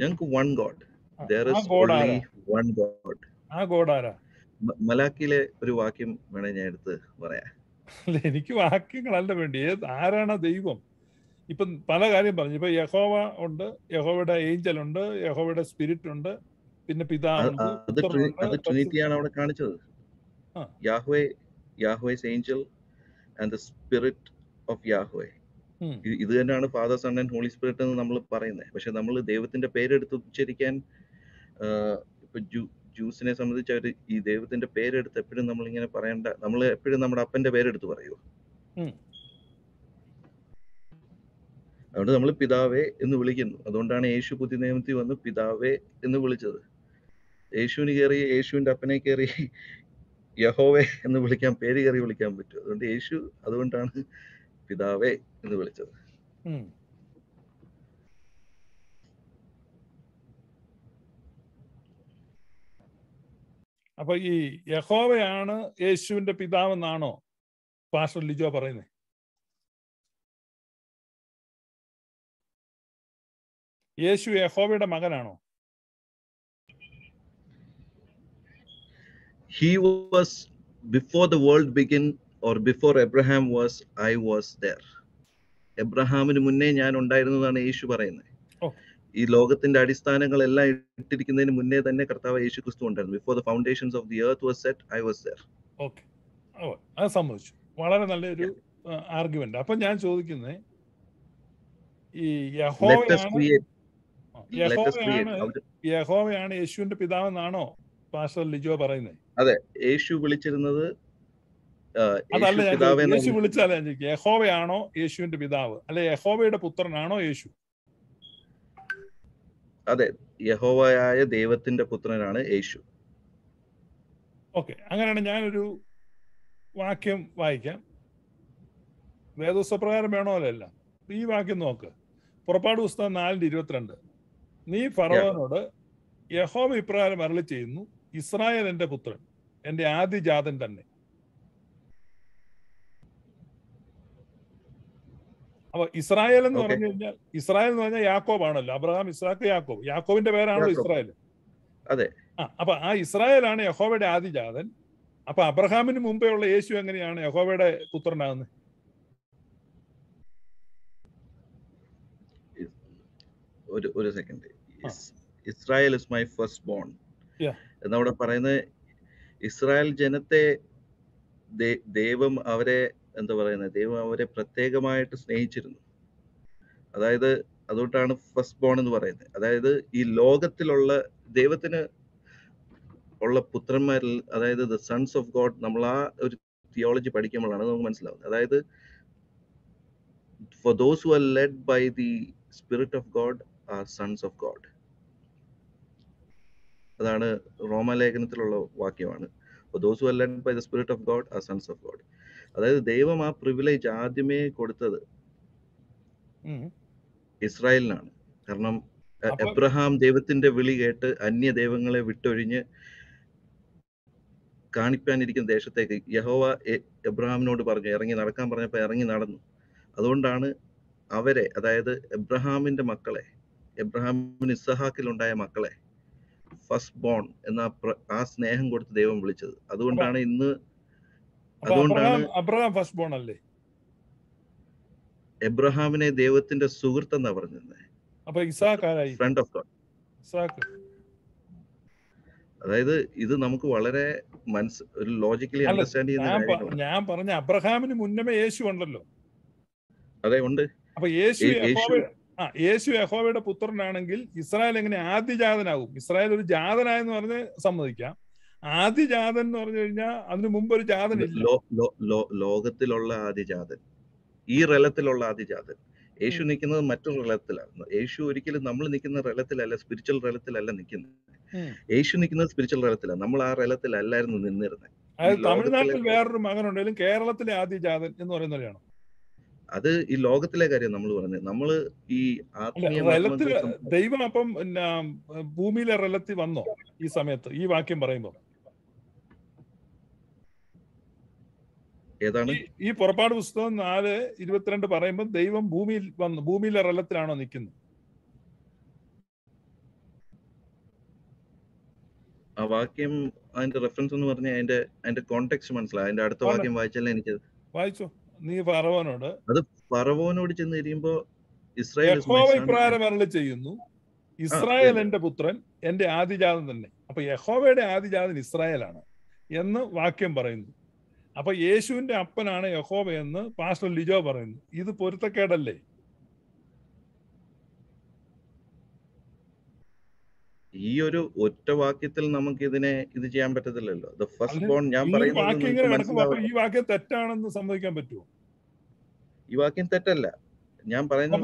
ഞങ്ങൾക്ക് one God. There is only one God. ആ ഗോഡ് ആരാ? മലാക്കിയിലെ ഒരു വാക്യം വേണേ ഞാൻ എടുത്ത് പറയാം. അല്ല, എനിക്ക് വാക്യങ്ങളല്ല വേണ്ടി, ആരാണ് ദൈവം? ഇപ്പൊ പല കാര്യം പറഞ്ഞു. ഇപ്പൊ യഹോവ ഉണ്ട്, യഹോവയുടെ ഏഞ്ചൽ ഉണ്ട്, യഹോവയുടെ സ്പിരിറ്റ് ഉണ്ട്, പിന്നെ പിതാവുണ്ട്. അത് ട്രിനിറ്റിയാണ് അവിടെ കാണിച്ചത്. Yahweh's angel and the spirit of Yahweh. ഇത് തന്നെയാണ് Father, Son and Holy Spirit എന്ന് നമ്മൾ പറയുന്നത്. പക്ഷെ നമ്മൾ ദൈവത്തിന്റെ പേരെടുത്ത് ഉച്ചരിക്കാൻ, ഇപ്പൊ ജ്യൂസിനെ സംബന്ധിച്ച് അവർ ഈ ദൈവത്തിന്റെ പേരെടുത്ത് എപ്പോഴും നമ്മളിങ്ങനെ പറയണ്ട. നമ്മൾ എപ്പോഴും നമ്മുടെ അപ്പന്റെ പേരെടുത്ത് പറയുമോ? അതുകൊണ്ട് നമ്മൾ പിതാവേ എന്ന് വിളിക്കുന്നു. അതുകൊണ്ടാണ് യേശു പുതിയ നിയമത്തിൽ വന്ന് പിതാവേ എന്ന് വിളിച്ചത്. യേശുവിന് കയറി യേശുവിന്റെ അപ്പനെ കയറി യഹോവേ എന്ന് വിളിക്കാൻ, പേര് കയറി വിളിക്കാൻ പറ്റും. അതുകൊണ്ട് യേശു അതുകൊണ്ടാണ് പിതാവേ എന്ന് വിളിച്ചത്. അപ്പൊ ഈ യഹോവയാണ് യേശുവിന്റെ പിതാവെന്നാണോ പാസ്റ്റർ ലിജോ പറയുന്നത്? യേശു യഹോവയുടെ മകനാണോ? He was before the world began, or before Abraham was, I was there. എബ്രഹാമിന് മുന്നേ ഞാൻ ഉണ്ടായിരുന്നതാണ് യേശു പറയുന്നത്. ഈ ലോകത്തിന്റെ അടിസ്ഥാനങ്ങളെല്ലാം ഇട്ടിരിക്കുന്നതിന് മുന്നേ തന്നെ കർത്താവ് യേശു ക്രിസ്തു ഉണ്ടായിരുന്നു. Before the foundations of the earth was set, I was there. Okay, അത് സമ്മതിച്ചു. വളരെ നല്ലൊരു ആർഗ്യുമെന്റ്. അപ്പൊ ഞാൻ ചോദിക്കുന്നത്, ഈ യഹോവയാണ് യേശുവിന്റെ പിതാവെന്നാണോ പാസ്റ്റർ ലിജോ പറയുന്നത്? അതെ, യേശു വിളിച്ചിരുന്നത് അതല്ല ഞാൻ യേശു വിളിച്ചാലേ ഞാൻ ചോദിക്കുക, യഹോവയാണോ യേശുവിന്റെ പിതാവ്, അല്ലെ യഹോവയുടെ പുത്രനാണോ യേശു? അതെ, യഹോവയായ ദൈവത്തിന്റെ പുത്രനാണ് യേശു. ഓക്കെ, അങ്ങനെയാണ്. ഞാനൊരു വാക്യം വായിക്കാം. വേദോസ്തപ്രകാരം വേണോ അല്ല, ഈ വാക്യം നോക്ക്. പുറപ്പാട് പുസ്തകം 4:22. നീ ഫറവോനോട് യഹോവ ഇപ്രകാരം അരുളി ചെയ്യുന്നു, ഇസ്രായേൽ എന്റെ പുത്രൻ, എന്റെ ആദ്യജാതൻ തന്നെ. അപ്പൊ ഇസ്രായേൽ എന്ന് പറഞ്ഞു കഴിഞ്ഞാൽ, ഇസ്രായേൽ എന്ന് പറഞ്ഞാൽ യാക്കോബാണല്ലോ. അബ്രഹാം, ഇസ്ഹാക്ക്, യാക്കോബ്. യാക്കോബിന്റെ പേരാണല്ലോ ഇസ്രായേൽ. അതെ. അപ്പൊ ആ ഇസ്രായേലാണ് യഹോവയുടെ ആദിജാതൻ. അപ്പൊ അബ്രഹാമിന് മുമ്പേ ഉള്ള യേശു എങ്ങനെയാണ് യഹോവയുടെ പുത്രനാകുന്നത്? ഒരു സെക്കൻഡ്. ആ. Israel is my first bone Yeah. എന്നവിടെ പറയുന്നത്. ഇസ്രായേൽ ജനത്തെ ദൈവം അവരെ എന്താ പറയുന്നത്, ദൈവം അവരെ പ്രത്യേകമായിട്ട് സ്നേഹിച്ചിരുന്നു. അതായത് അതുകൊണ്ടാണ് ഫസ്റ്റ് ബോൺ എന്ന് പറയുന്നത്. അതായത് ഈ ലോകത്തിലുള്ള ദൈവത്തിന് ഉള്ള പുത്രന്മാരിൽ, അതായത് ദ സൺസ് ഓഫ് ഗോഡ്, നമ്മൾ ആ ഒരു തിയോളജി പഠിക്കുമ്പോഴാണ് നമുക്ക് മനസ്സിലാവുന്നത്. അതായത് for those who are led by the spirit of God are sons of God. അതാണ് റോമാലേഖനത്തിലുള്ള വാക്യമാണ്. For those who are led by the spirit of God are sons of God. അതായത് ദൈവം ആ പ്രിവിലേജ് ആദ്യമേ കൊടുത്തത് ഇസ്രായേലിനാണ്. കാരണം എബ്രഹാം ദൈവത്തിന്റെ വിളി കേട്ട് അന്യ ദൈവങ്ങളെ വിട്ടൊഴിഞ്ഞ് കാണിപ്പാനിരിക്കുന്ന ദേശത്തേക്ക് യഹോവ എബ്രഹാമിനോട് പറഞ്ഞു, ഇറങ്ങി നടക്കാൻ പറഞ്ഞപ്പോൾ ഇറങ്ങി നടന്നു. അതുകൊണ്ടാണ് അവരെ, അതായത് എബ്രഹാമിന്റെ മക്കളെ, എബ്രഹാമിന് ഇസ്ഹാക്കിലുണ്ടായ മക്കളെ ഫസ്റ്റ് ബോൺ എന്ന ആ സ്നേഹം കൊടുത്ത് ദൈവം വിളിച്ചത്. അതുകൊണ്ടാണ് ഇന്ന്, അതുകൊണ്ടാണ് അബ്രഹാം ഫസ്റ്റ് ബോൺ അല്ലേ? എബ്രഹാമിനെ ദൈവത്തിന്റെ സുഹൃത്ത് എന്നാ പറഞ്ഞിരുന്നത്. അപ്പൊ ഇസാക്ക് ആരായി? Friend of God. ഇസാക്ക്. അതായത് ഇത് നമുക്ക് വളരെ ഒരു ലോജിക്കലി അണ്ടർസ്റ്റാൻഡ് ചെയ്യുന്ന കാര്യങ്ങളാണ്. ഞാൻ പറഞ്ഞ അബ്രഹാമിന് മുന്നമേ യേശു ഉണ്ടല്ലോ. അതെ, ഉണ്ട്. അപ്പൊ യേശു യഹോവയുടെ പുത്രനാണെങ്കിൽ ഇസ്രായേൽ എങ്ങനെ ആദ്യജാതനാകും? ഇസ്രായേൽ ഒരു ജാതനായെന്ന് പറഞ്ഞ് സമ്മതിക്കാം. ആദ്യജാതൻ എന്ന് പറഞ്ഞു കഴിഞ്ഞാൽ അതിനു മുമ്പ് ഒരു ജാതൻ ഇല്ല. ലോകത്തിലുള്ള ആദ്യജാതൻ, ഈ റലത്തിലുള്ള ആദ്യജാതൻ. യേശു നിൽക്കുന്നത് മറ്റൊരു റലത്തിലാണ്. യേശു ഒരിക്കലും നമ്മൾ നിൽക്കുന്ന റലത്തിലല്ല, സ്പിരിച്വൽ റലത്തിലല്ല നിൽക്കുന്നത്. യേശു നിൽക്കുന്നത് സ്പിരിച്വൽ റലത്തിലാണ്. നമ്മൾ ആ റലത്തിലല്ലായിരുന്നു നിന്നിരുന്നത്. തമിഴ്നാട്ടിൽ വേറൊരു മകനുണ്ടെങ്കിലും കേരളത്തിലെ ആദ്യജാതൻ എന്ന് പറയുന്നവരാണ്. അത് ഈ ലോകത്തിലെ കാര്യം നമ്മൾ പറഞ്ഞത്. നമ്മള് ഈ ദൈവം അപ്പം ഭൂമിയിലെ റലത്തിൽ വന്നോ ഈ സമയത്ത് ഈ വാക്യം പറയുമ്പോ? ഏതാണ് ഈ പുറപ്പാട് പുസ്തകം 4:22 പറയുമ്പോ ദൈവം ഭൂമിയിൽ വന്നു, ഭൂമിയിലെ റലത്തിലാണോ നിൽക്കുന്നത്? ആ വാക്യം, അതിന്റെ റെഫറൻസ് എന്ന് പറഞ്ഞാൽ അതിന്റെ കോണ്ടെക്സ്റ്റ് മനസ്സിലായി. അതിന്റെ അടുത്ത വാക്യം വായിച്ചാലേ എനിക്ക് വായിച്ചോ. നീ ഫറവോനോട്, അത് ഫറവോനോട് ചെന്ന് കഴിയുമ്പോ ഇസ്രായേൽ ഇപ്രകാരം അരുളി ചെയ്യുന്നു, ഇസ്രായേൽ എന്റെ പുത്രൻ, എന്റെ ആദിജാതൻ തന്നെ. അപ്പൊ യഹോവയുടെ ആദിജാതൻ ഇസ്രായേലാണ് എന്ന് വാക്യം പറയുന്നു. അപ്പൊ യേശുവിന്റെ അപ്പനാണ് യഹോവ എന്ന് പാസ്റ്റർ ലിജോ പറയുന്നു. ഇത് പൊരുത്തക്കേടല്ലേ? ഈ ഒരു ഒറ്റ വാക്യത്തിൽ നമുക്ക് ഇത് ചെയ്യാൻ പറ്റത്തില്ലല്ലോ. ദ ഫസ്റ്റ് ബോൺ ഞാൻ പറയുന്നത് ഈ വാക്യം തെറ്റാണെന്ന് സമ്മതിക്കാൻ പറ്റുമോ? ഈ വാക്യം തെറ്റല്ല. ഞാൻ പറയുന്നത്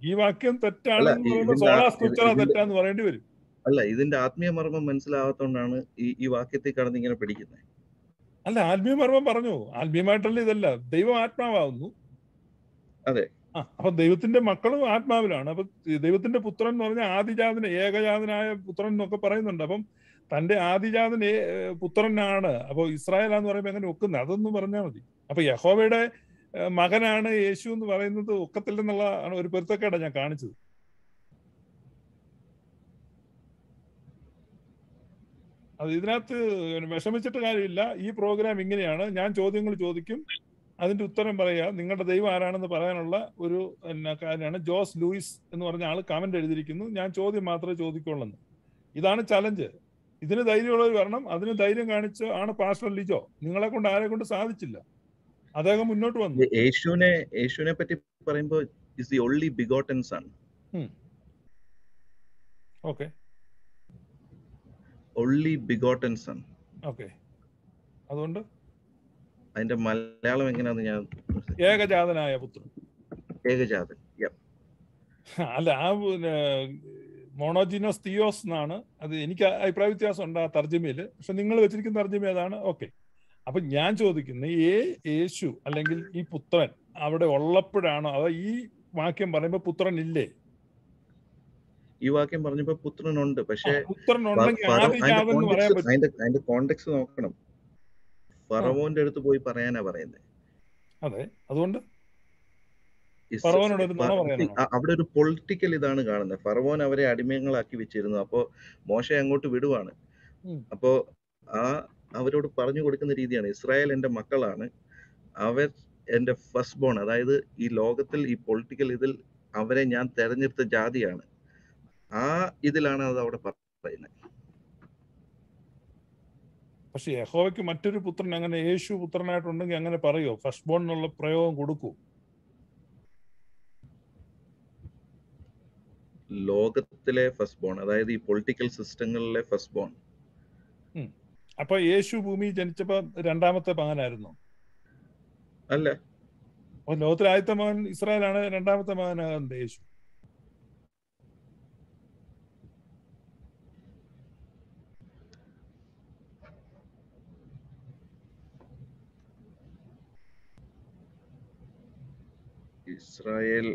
ഈ വാക്യം തെറ്റാണെന്ന് പറയേണ്ടി വരും. അല്ല, ഇതിന്റെ ആത്മീയ മർമ്മം മനസ്സിലാവാത്തോണ്ടാണ് ഈ വാക്യത്തിൽ കടന്ന് ഇങ്ങനെ പിടിക്കുന്നത്. അല്ല, ആത്മീയ മർമ്മം പറഞ്ഞു. ആത്മീയമായിട്ടുള്ള ഇതല്ല, ദൈവം ആത്മാവാകുന്നു. അതെ. അപ്പൊ ദൈവത്തിന്റെ മക്കളും ആത്മാവിലാണ്. അപ്പൊ ദൈവത്തിന്റെ പുത്രൻ എന്ന് പറഞ്ഞാൽ ആദിജാതന്, ഏകജാതനായ പുത്രൻ എന്നൊക്കെ പറയുന്നുണ്ട്. അപ്പം തന്റെ ആദിജാതൻ പുത്രനാണ്. അപ്പൊ ഇസ്രായേലാന്ന് പറയുമ്പോ എങ്ങനെ ഒക്കുന്നത്? അതൊന്നും പറഞ്ഞാൽ മതി. അപ്പൊ യഹോവയുടെ മകനാണ് യേശു എന്ന് പറയുന്നത് ഒക്കത്തില്ലെന്നുള്ള ഒരു പൊരുത്തക്കേടാണ് ഞാൻ കാണിച്ചത്. അത് ഇതിനകത്ത് വിഷമിച്ചിട്ട് കാര്യമില്ല. ഈ പ്രോഗ്രാം ഇങ്ങനെയാണ്. ഞാൻ ചോദ്യങ്ങൾ ചോദിക്കും, അതിന്റെ ഉത്തരം പറയുക. നിങ്ങളുടെ ദൈവം ആരാണെന്ന് പറയാനുള്ള ഒരു കാര്യമാണ്. ജോസ് ലൂയിസ് എന്ന് പറഞ്ഞ ആള് കമന്റ് എഴുതിയിരിക്കുന്നു, ഞാൻ ചോദ്യം മാത്രമേ ചോദിക്കുള്ളൂ. ഇതാണ് ചലഞ്ച്. ഇതിന് ധൈര്യമുള്ളവർ വരണം. അതിന് ധൈര്യം കാണിച്ച് ആണ് പാസ്റ്റർ ലിജോ. നിങ്ങളെ കൊണ്ട് ആരെ കൊണ്ട് സാധിച്ചില്ല. അദ്ദേഹം മുന്നോട്ട് വന്നു. യേശുവിനെ പറ്റി പറയുമ്പോൾ is the only begotten son. Okay. only begotten son. Okay. അതുകൊണ്ട് അതിന്റെ മലയാളം എങ്ങനെയാന്ന് ഞാൻ, ഏകജാതനായ പുത്രൻ. ഏകജാതൻ. അല്ല, ആ മോണോജിനോസ് തിയോസ് എന്നാണ്. അത് എനിക്ക് അഭിപ്രായ വ്യത്യാസം ഉണ്ട് ആ തർജ്ജമയില്. പക്ഷെ നിങ്ങൾ വെച്ചിരിക്കുന്ന തർജ്ജമ അതാണ്. ഓക്കെ. അപ്പൊ ഞാൻ ചോദിക്കുന്നത്, യേശു അല്ലെങ്കിൽ ഈ പുത്രൻ അവിടെ ഉള്ളപ്പോഴാണോ, അതോ ഈ വാക്യം പറയുമ്പോ പുത്രൻ ഇല്ലേ? ഈ വാക്യം പറഞ്ഞപ്പോ പുത്രനുണ്ട്. പക്ഷേ പുത്രൻ ഉണ്ടെങ്കിൽ ആദിജാതൻ പറയാൻ പറ്റും. അതിന്റെ കോണ്ടെക്സ്റ്റ് നോക്കണം. ഫറവോന്റെ അടുത്ത് പോയി പറയാനാ പറയുന്നത്. അതെ, അതുകൊണ്ട് അവിടെ ഒരു പൊളിറ്റിക്കൽ ഇതാണ് കാണുന്നത്. ഫറവോൻ അവരെ അടിമകളാക്കി വെച്ചിരുന്നു. അപ്പോ മോശ അങ്ങോട്ട് വിടുവാണ്. അപ്പോ അവരോട് പറഞ്ഞു കൊടുക്കുന്ന രീതിയാണ്, ഇസ്രായേൽ എന്റെ മക്കളാണ്, അവർ എന്റെ ഫസ്റ്റ് ബോൺ. അതായത് ഈ ലോകത്തിൽ ഈ പൊളിറ്റിക്കൽ ഇതിൽ അവരെ ഞാൻ തെരഞ്ഞെടുത്ത ജാതിയാണ്. ആ ഇതിലാണ് അത് അവിടെ പറയുന്നത്. പക്ഷെ യഹോവയ്ക്ക് മറ്റൊരു പുത്രൻ അങ്ങനെ യേശു പുത്രനായിട്ടുണ്ടെങ്കിൽ അങ്ങനെ പറയോ? ഫസ്റ്റ് ബോൺ എന്നുള്ള പ്രയോഗം കൊടുക്കൂ? ലോകത്തിലെ ഫസ്റ്റ് ബോൺ, അതായത് ഈ പൊളിറ്റിക്കൽ സിസ്റ്റങ്ങളിലെ ഫസ്റ്റ് ബോൺ. അപ്പൊ യേശു ഭൂമി ജനിച്ചപ്പോ രണ്ടാമത്തെ മകനായിരുന്നു? അല്ല, അപ്പൊ ലോകത്തിലെ ആദ്യത്തെ മകൻ ഇസ്രായേലാണ്, രണ്ടാമത്തെ മകനാകുന്നത് യേശു. ഇസ്രായേൽ,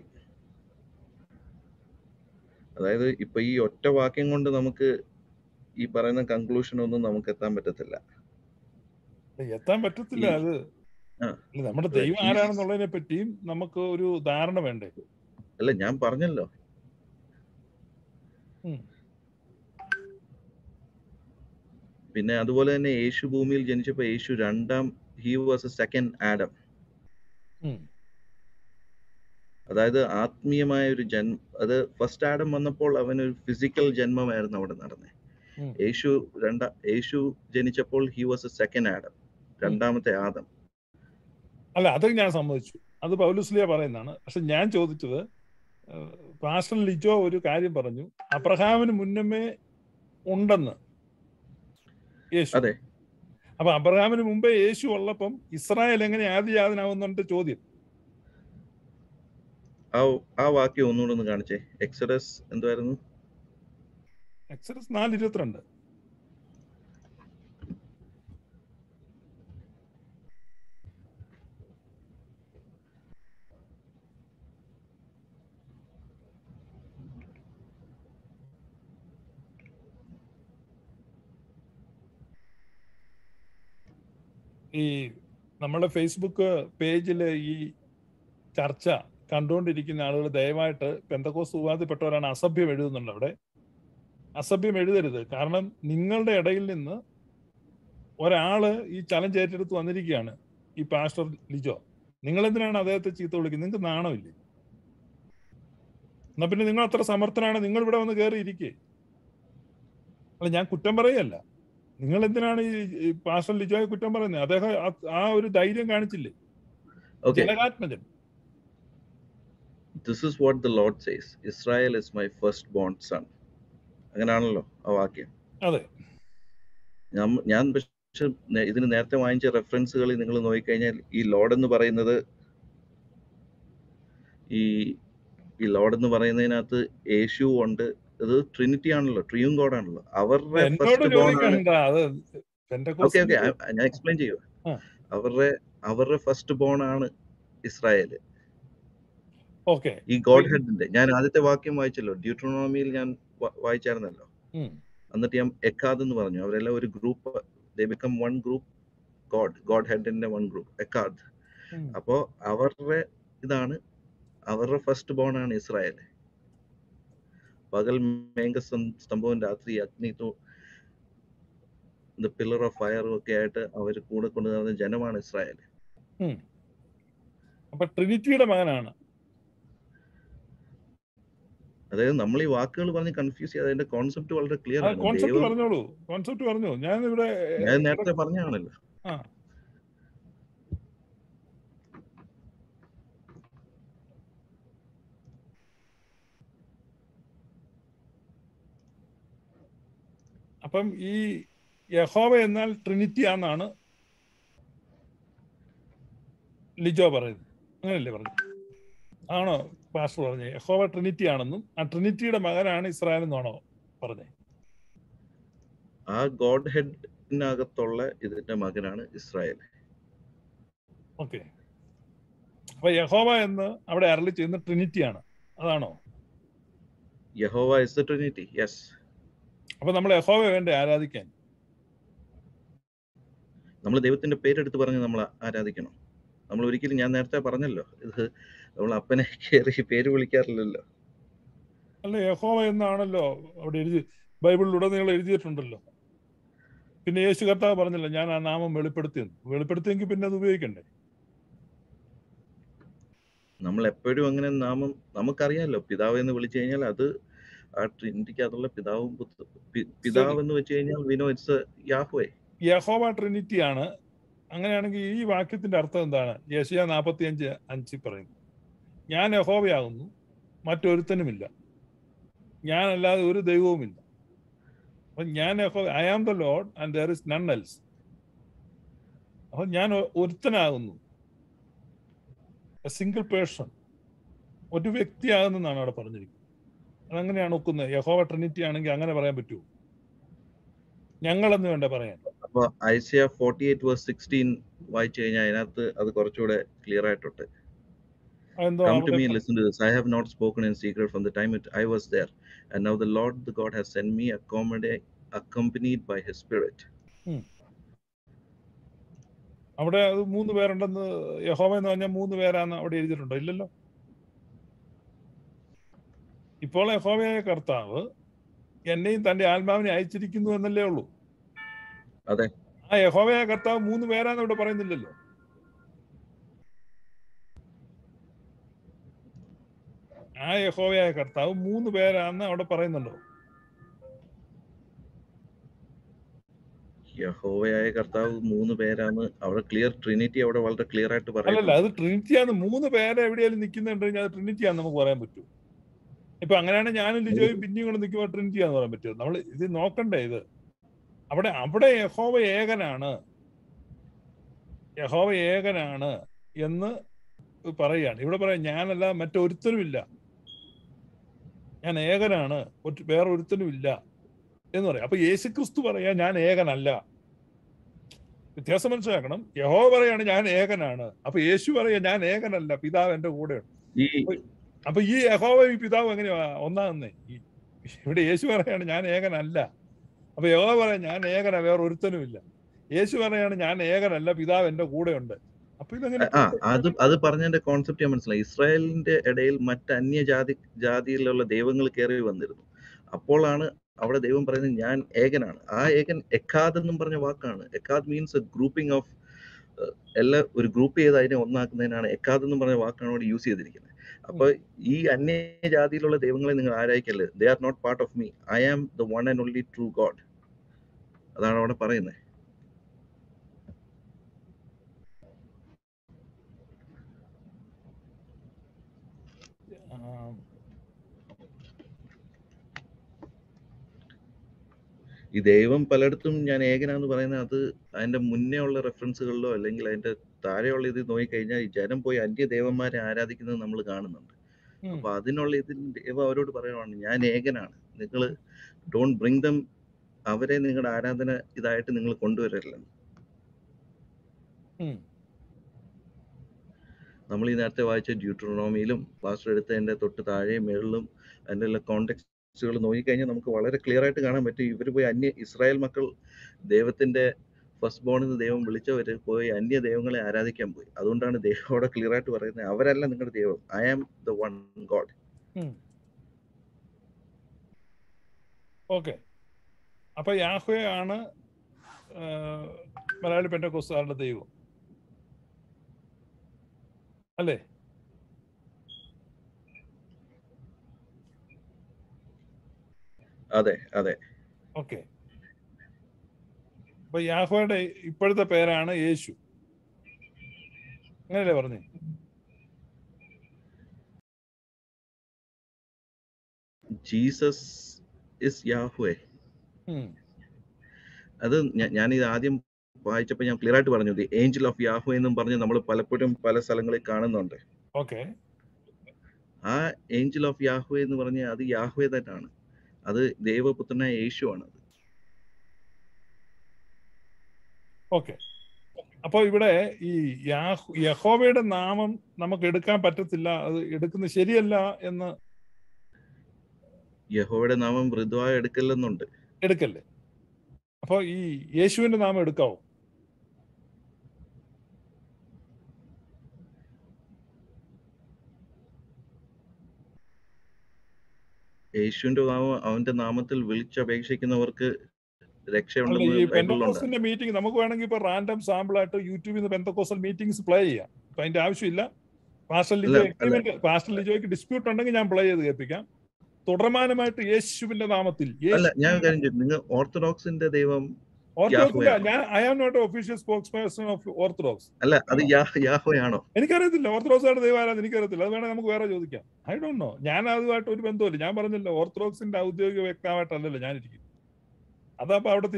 അതായത് ഇപ്പൊ ഈ ഒറ്റ വാക്യം കൊണ്ട് നമുക്ക് ഈ പറയുന്ന കൺക്ലൂഷൻ ഒന്നും നമുക്ക് എത്താൻ പറ്റത്തില്ല. എത്താൻ പറ്റത്തില്ല. അത് നമ്മുടെ ദൈവം ആരാണെന്നുള്ളതിനെ പറ്റിയും നമുക്ക് ഒരു ധാരണ വേണ്ടേ? അല്ല, ഞാൻ പറഞ്ഞല്ലോ. പിന്നെ അതുപോലെ തന്നെ യേശു ഭൂമിയിൽ ജനിച്ചപ്പോ യേശു he was a second Adam. അതായത് ആത്മീയമായ ഒരു അത് ഫസ്റ്റ് ആഡം വന്നപ്പോൾ അവനൊരു ഫിസിക്കൽ ജന്മമായിരുന്നു അവിടെ നടന്നത്. യേശു ജനിച്ചപ്പോൾ he was a second Adam, രണ്ടാമത്തെ ആദം. അല്ല, അത് ഞാൻ സമ്മതിച്ചു, അത് പൗലോസ്ലീഹ പറയുന്നതാണ്. പക്ഷെ ഞാൻ ചോദിച്ചത്, പാസ്റ്റർ ലിജോ ഒരു കാര്യം പറഞ്ഞു, അബ്രഹാമിന് മുന്നമേ ഉണ്ടെന്ന് യേശു. അതെ. അപ്പൊ അബ്രഹാമിന് മുമ്പേ യേശു ഉള്ളപ്പം ഇസ്രായേൽ എങ്ങനെ ആദിജാതനാവുന്നുണ്ട് ചോദ്യം. ആ വാക്യം ഒന്നുകൂടെ ഒന്ന് കാണിച്ചേ. എക്സോഡസ് എന്തായിരുന്നു? എക്സോഡസ് 4:22. ഈ നമ്മുടെ ഫേസ്ബുക്ക് പേജിൽ ഈ ചർച്ച കണ്ടുകൊണ്ടിരിക്കുന്ന ആളുകൾ ദയവായിട്ട് പെന്തക്കോസ്ത് ഉപാധിപ്പെട്ടവരാണ്, അസഭ്യം എഴുതുന്നുണ്ട്. അവിടെ അസഭ്യം എഴുതരുത്. കാരണം നിങ്ങളുടെ ഇടയിൽ നിന്ന് ഒരാള് ഈ ചലഞ്ച് ഏറ്റെടുത്ത് വന്നിരിക്കുകയാണ്, ഈ പാസ്റ്റർ ലിജോ. നിങ്ങൾ എന്തിനാണ് അദ്ദേഹത്തെ ചീത്ത വിളിക്കുന്നത്? നിങ്ങൾക്ക് നാണമില്ലേ? എന്നാ പിന്നെ നിങ്ങൾ അത്ര സമർത്ഥനാണ്, നിങ്ങൾ ഇവിടെ വന്ന് കയറി ഇരിക്കേ. അല്ല, ഞാൻ കുറ്റം പറയല്ല. നിങ്ങൾ എന്തിനാണ് ഈ പാസ്റ്റർ ലിജോയെ കുറ്റം പറയുന്നത്? അദ്ദേഹം ആ ഒരു ധൈര്യം കാണിച്ചില്ലേ? ജനകാത്മജൻ. This is what the Lord says. Israel is my firstborn son. അങ്ങനെയാണല്ലോ ആ വാക്യം. അതെ. ഞാൻ പക്ഷെ ഇതിന് നേരത്തെ വാങ്ങിച്ച റെഫറൻസുകൾ നിങ്ങൾ നോക്കിക്കഴിഞ്ഞാൽ ഈ ലോർഡ് എന്ന് പറയുന്നത്, ഈ ലോർഡ് എന്ന് പറയുന്നതിനകത്ത് യേശു ഉണ്ട്. അത് ട്രിനിറ്റി ആണല്ലോ, ട്രിയൂൺ ഗോഡ് ആണല്ലോ. അവരുടെ ഫസ്റ്റ് ബോൺ ആണ്. ഓക്കെ, ഞാൻ എക്സ്പ്ലെയിൻ ചെയ്യുക. അവരുടെ ഫസ്റ്റ് ബോൺ ആണ് ഇസ്രായേൽ. ഈ ഗോഡ് ഹെഡിന്റെ ഞാൻ ആദ്യത്തെ വാക്യം വായിച്ചല്ലോ, ഡ്യൂട്രോണോമിയിൽ ഞാൻ വായിച്ചായിരുന്നല്ലോ. എന്നിട്ട് ഞാൻ എക്കാദ് എന്ന് പറഞ്ഞു. അവരെല്ലാം ഒരു group, they become one group, God ഹെഡിന്റെ വൺ ഗ്രൂപ്പ്, എക്കാദ്. അപ്പോ അവരുടെ ഫസ്റ്റ് ബോൺ ആണ് ഇസ്രായേൽ. പകൽ മേഘസ്തംഭവും രാത്രി അഗ്നി പില്ലർ ഓഫ് ഫയറും ഒക്കെ ആയിട്ട് അവർ കൂടെ കൊണ്ടുവരുന്ന ജനമാണ് ഇസ്രായേൽ. അപ്പൊ ട്രിനിറ്റിയുടെ മകനാണ്. അതായത് നമ്മൾ ഈ വാക്കുകൾ പറഞ്ഞ് കൺഫ്യൂസ് ചെയ്യാതെ അതിന്റെ കോൺസെപ്റ്റ് വളരെ ക്ലിയർ ആണ്. കോൺസെപ്റ്റ് പറഞ്ഞോളൂ. ഞാൻ നേരത്തെ പറഞ്ഞാണല്ലോ. അപ്പം ഈ യഹോവ എന്നാൽ ട്രിനിറ്റി ആണെന്നാണ് ലിജോ പറയുന്നത്. അങ്ങനെയല്ലേ പറഞ്ഞു? ആണോ പാസ്റ്റർ പറഞ്ഞത്? യഹോവ ട്രിനിറ്റി ആണെന്നും ആ ട്രിനിറ്റിയുടെ മകനാണ് ഇസ്രായേൽ എന്നാണോ പറഞ്ഞത്? ആ ഗോഡ് ഹെഡിനകത്തുള്ള ഇതിന്റെ മകനാണ് ഇസ്രായേൽ. ഓക്കെ. അപ്പൊ യഹോവ എന്ന് അവിടെ അരുളി ചെയ്യുന്ന ട്രിനിറ്റി ആണ്, അതാണോ? യഹോവ ഇസ് ദ ട്രിനിറ്റി, യെസ്. അപ്പൊ നമ്മൾ യഹോവ വേണ്ടേ ആരാധിക്കാൻ? നമ്മൾ ദൈവത്തിന്റെ പേരെടുത്ത് പറഞ്ഞ് നമ്മൾ ആരാധിക്കണം. നമ്മൾ ഒരിക്കലും, ഞാൻ നേരത്തെ പറഞ്ഞല്ലോ, ഇത് നമ്മൾ അപ്പനെ കയറി പേര് വിളിക്കാറില്ലല്ലോ. അല്ല, യഹോവ എന്നാണല്ലോ അവിടെ ബൈബിളിലൂടെ നിങ്ങൾ എഴുതിയിട്ടുണ്ടല്ലോ. പിന്നെ യേശു കർത്താവ് പറഞ്ഞല്ലോ, ഞാൻ ആ നാമം വെളിപ്പെടുത്തിയെങ്കിൽ പിന്നെ അത് ഉപയോഗിക്കണ്ടേ? നമ്മൾ എപ്പോഴും അങ്ങനെ നാമം നമുക്കറിയാമല്ലോ, പിതാവ് എന്ന് വിളിച്ചു കഴിഞ്ഞാൽ അത് ആ ട്രിനിറ്റിക്ക് അതുള്ള പിതാവും ശരി, പിതാവ് എന്ന് വെച്ച് കഴിഞ്ഞാൽ വിനോ ഇറ്റ്സ് യാഹ്വേ. യഹോവ ട്രിനിറ്റിയാണ്. അങ്ങനെയാണെങ്കിൽ ഈ വാക്യത്തിന്റെ അർത്ഥം എന്താണ്? യെശയ്യാ 45:5 പറയുന്നു, ഞാൻ യഹോവയാകുന്നു, മറ്റൊരുത്തനുമില്ല, ഞാനല്ലാതെ ഒരു ദൈവവുമില്ല. അപ്പൊ ഞാൻ യഹോവ, I am the Lord and there is none else. അപ്പൊ ഞാൻ ഒരുത്തനാകുന്നു, എ സിംഗിൾ പേഴ്സൺ, ഒരു വ്യക്തിയാകുന്നെന്നാണ് അവിടെ പറഞ്ഞിരിക്കുന്നത്. അതങ്ങനെയാണ് ഒക്കുന്നത്. യഹോവ ട്രിനിറ്റി ആണെങ്കിൽ അങ്ങനെ പറയാൻ പറ്റുമോ? ഞങ്ങളെന്ന് വേണ്ട പറയാൻ. അപ്പൊ ഐസയ 48:16 വായിച്ചു കഴിഞ്ഞാൽ അതിനകത്ത് അത് കുറച്ചുകൂടെ ക്ലിയർ ആയിട്ടുണ്ട്. അതെന്തോ Come to അവിടെ me and listen to this. I have not spoken in secret from the time I was there. And now the Lord, the God, has sent me accompanied by his spirit. അവിടെ അത് 3 പേരുണ്ടെന്ന്, യഹോവ എന്ന് പറഞ്ഞാൽ 3 പേരാന്ന് അവിടെ എഴുതിയിട്ടുണ്ടോ? ഇല്ലല്ലോ. ഇപ്പോൾ യഹോവയായ കർത്താവ് എന്നെയും തന്റെ ആത്മാവിനെ അയച്ചിരിക്കുന്നു എന്നല്ലേ ഉള്ളൂ. അതെ, ആ യഹോവയായ കർത്താവ് 3 പേരാന്ന് ഇവിടെ പറയുന്നില്ലല്ലോ. ആ യഹോവയായ കർത്താവ് 3 പേരാന്ന് അവിടെ പറയുന്നുണ്ടോ? യഹോവയായ കർത്താവ് 3 പേരാണ് അവിടെ ക്ലിയർ, ട്രിനിറ്റി അവിടെ വളരെ ക്ലിയർ ആയിട്ട് അല്ലല്ല, പറയുന്നുണ്ട്. അത് ട്രിനിറ്റിയാന്ന്. 3 പേരെ എവിടെയാലും നിൽക്കുന്നുണ്ട് കഴിഞ്ഞാൽ അത് ട്രിനിറ്റിയാന്ന് നമുക്ക് പറയാൻ പറ്റൂ. ഇപ്പൊ അങ്ങനെയാണ് ഞാനും ലിജോയും പിന്നെയും കൂടെ നിൽക്കുമ്പോൾ ട്രിനിറ്റിയാന്ന് പറയാൻ പറ്റുമോ? നമ്മൾ ഇത് നോക്കണ്ടേ. ഇത് അവിടെ യഹോവ ഏകനാണ്, യഹോവ ഏകനാണ് എന്ന് പറയുകയാണ്. ഇവിടെ പറയാം ഞാനല്ല മറ്റൊരുത്തനുമില്ല, ഞാൻ ഏകനാണ്, വേറെ ഒരുത്തനും ഇല്ല എന്ന് പറയാം. അപ്പൊ യേശുക്രിസ്തു പറയാ ഞാൻ ഏകനല്ല. വ്യത്യാസം മനസ്സിലാക്കണം. യഹോവ പറയാണ് ഞാൻ ഏകനാണ്, അപ്പൊ യേശു പറയാ ഞാൻ ഏകനല്ല, പിതാവ് എന്റെ കൂടെയുണ്ട്. അപ്പൊ ഈ യഹോവയും പിതാവ് എങ്ങനെയാ ഒന്നാകുന്നേ? ഇവിടെ യേശു പറയാണ് ഞാൻ ഏകനല്ല, അപ്പൊ യഹോവ പറയാം ഞാൻ ഏകന, വേറെ ഒരുത്തനും ഇല്ല. യേശു പറയാണ് ഞാൻ ഏകനല്ല, പിതാവ് എന്റെ കൂടെയുണ്ട്. അപ്പൊ ഇതെങ്ങനെ? അത് പറഞ്ഞതിന്റെ കോൺസെപ്റ്റ് ഞാൻ മനസ്സിലായി. ഇസ്രായേലിന്റെ ഇടയിൽ മറ്റ് ജാതിയിലുള്ള ദൈവങ്ങൾ കയറി വന്നിരുന്നു. അപ്പോഴാണ് അവിടെ ദൈവം പറയുന്നത് ഞാൻ ഏകനാണ്. ആ ഏകൻ എക്കാദ് എന്നും പറഞ്ഞ വാക്കാണ്. എക്കാദ് മീൻസ് എ ഗ്രൂപ്പിംഗ് ഓഫ് എല്ലാം ഒരു ഗ്രൂപ്പ് ചെയ്ത് അതിനെ ഒന്നാക്കുന്നതിനാണ് എക്കാദ് എന്ന് പറഞ്ഞ വാക്കാണ് അവിടെ യൂസ് ചെയ്തിരിക്കുന്നത്. അപ്പൊ ഈ അന്യജാതിയിലുള്ള ദൈവങ്ങളെ നിങ്ങൾ ആരാധിക്കല്ലേ, they are not part of me, I am the one and only true God. അതാണ് അവിടെ പറയുന്നത്. ഈ ദൈവം പലയിടത്തും ഞാൻ ഏകനാന്ന് പറയുന്നത് അത് അതിന്റെ മുന്നേ ഉള്ള റെഫറൻസുകളിലോ അല്ലെങ്കിൽ അതിന്റെ താഴെയുള്ള ഇത് നോക്കിക്കഴിഞ്ഞാൽ ഈ ജനം പോയി അന്യ ദേവന്മാരെ ആരാധിക്കുന്നത് നമ്മൾ കാണുന്നുണ്ട്. അപ്പൊ അതിനുള്ള ഇതിൽ ദൈവം അവരോട് പറയുവാണ് ഞാൻ ഏകനാണ്, നിങ്ങൾ ഡോണ്ട് ബ്രിങ് ദം, അവരെ നിങ്ങളുടെ ആരാധന ഇതായിട്ട് നിങ്ങൾ കൊണ്ടുവരില്ലെന്ന്. നമ്മൾ ഈ നേരത്തെ വായിച്ച ഡ്യൂട്ടറോണോമിയിലും പാസ്റ്റർ എടുത്തതിന്റെ തൊട്ട് താഴെയും മേളിലും അതിൻ്റെ എല്ലാ കോണ്ടെക്സ്റ്റുകൾ നോക്കിക്കഴിഞ്ഞാൽ നമുക്ക് വളരെ ക്ലിയർ ആയിട്ട് കാണാൻ പറ്റും. ഇവർ പോയി ഇസ്രായേൽ മക്കൾ ദൈവത്തിന്റെ ഫസ്റ്റ് ബോണിൽ ദൈവം വിളിച്ചവര് പോയി അന്യ ദൈവങ്ങളെ ആരാധിക്കാൻ പോയി. അതുകൊണ്ടാണ് ദൈവം അവിടെ ക്ലിയർ ആയിട്ട് പറയുന്നത് അവരല്ല നിങ്ങളുടെ ദൈവം, I am the one God. Okay. അപ്പൊ യാഹ്വേ ആണ് മലയാളി പെന്തക്കോസ്തുകാരുടെ ദൈവം അല്ലേ? അതെ അതെ. ഓക്കെ. അപ്പൊ യാഹ്വയുടെ ഇപ്പോഴത്തെ പേരാണ് യേശു, അങ്ങനെയല്ലേ പറഞ്ഞേ? Jesus is Yahweh. അത് ഞാനിത് ആദ്യം വായിച്ചപ്പോൾ ഞാൻ ക്ലിയർ ആയിട്ട് പറഞ്ഞു, ദി ഏഞ്ചൽ ഓഫ് യാഹ്വേ എന്നും പറഞ്ഞ് നമ്മൾ പലപ്പോഴും പല സ്ഥലങ്ങളിൽ കാണുന്നുണ്ട്. ഓക്കെ. ആ ഏഞ്ചൽ ഓഫ് യാഹ്വേ എന്ന് പറഞ്ഞ അത് യാഹ്വേ തന്നെയാണ്, അത് ദൈവപുത്രനായ യേശു ആണ്. ഓക്കെ. അപ്പൊ ഇവിടെ ഈ യഹോവയുടെ നാമം നമുക്ക് എടുക്കാൻ പറ്റത്തില്ല, അത് എടുക്കുന്നത് ശരിയല്ല എന്ന്. യഹോവയുടെ നാമം മൃദുവായി എടുക്കല്ലെന്നുണ്ട്. എടുക്കല്ലേ? അപ്പൊ ഈ യേശുവിന്റെ നാമം എടുക്കാവോ? യേശുവിന്റെ നാമം അവന്റെ നാമത്തിൽ വിളിച്ചപേക്ഷിക്കുന്നവർക്ക് അല്ല, രക്ഷയുണ്ടെന്ന് ഈ ബൈബിളിലുണ്ട്. പെന്തക്കോസ്തലിന്റെ മീറ്റിംഗ് നമുക്ക് വേണമെങ്കിൽ ഇപ്പൊ റാൻഡം സാമ്പിൾ ആയിട്ട് യൂട്യൂബിൽ നിന്ന് പെന്തക്കോസ്റ്റൽ മീറ്റിംഗ്സ് പ്ലേ ചെയ്യാം. അപ്പൊ അതിന്റെ ആവശ്യമില്ല. പാസ്റ്റർ ലിജോ എഗ്രിമെന്റ്, പാസ്റ്റർ ലിജോയ്ക്ക് ഡിസ്പ്യൂട്ട് ഉണ്ടെങ്കിൽ ഞാൻ പ്ലേ ചെയ്ത് കേൾപ്പിക്കാം. തുടർമാനമായിട്ട് യേശുവിന്റെ നാമത്തിൽ, അല്ല ഞാൻ കാര്യം ചോദിച്ചു, നിങ്ങൾ ഓർത്തഡോക്സിന്റെ ദൈവം ഓർത്തഡോക്സിന്റെ, ഞാൻ I am not official spokesperson of Orthodox. അല്ല, അത് യാഹ്വയാണോ? എനിക്കറിയത്തില്ല ഓർത്തഡോക്സായിട്ട് ദൈവമാരാന്ന് എനിക്കറിയത്തില്ല. അത് വേണേൽ നമുക്ക് വേറെ ചോദിക്കാം. I don't know. ഞാൻ അതുമായിട്ട് ഒരു ബന്ധമില്ല. ഞാൻ പറഞ്ഞല്ലോ ഓർത്തഡോക്സിന്റെ ഔദ്യോഗിക വ്യക്തമായിട്ടല്ലല്ലോ ഞാനിരിക്കും. അതപ്പോ അവിടെ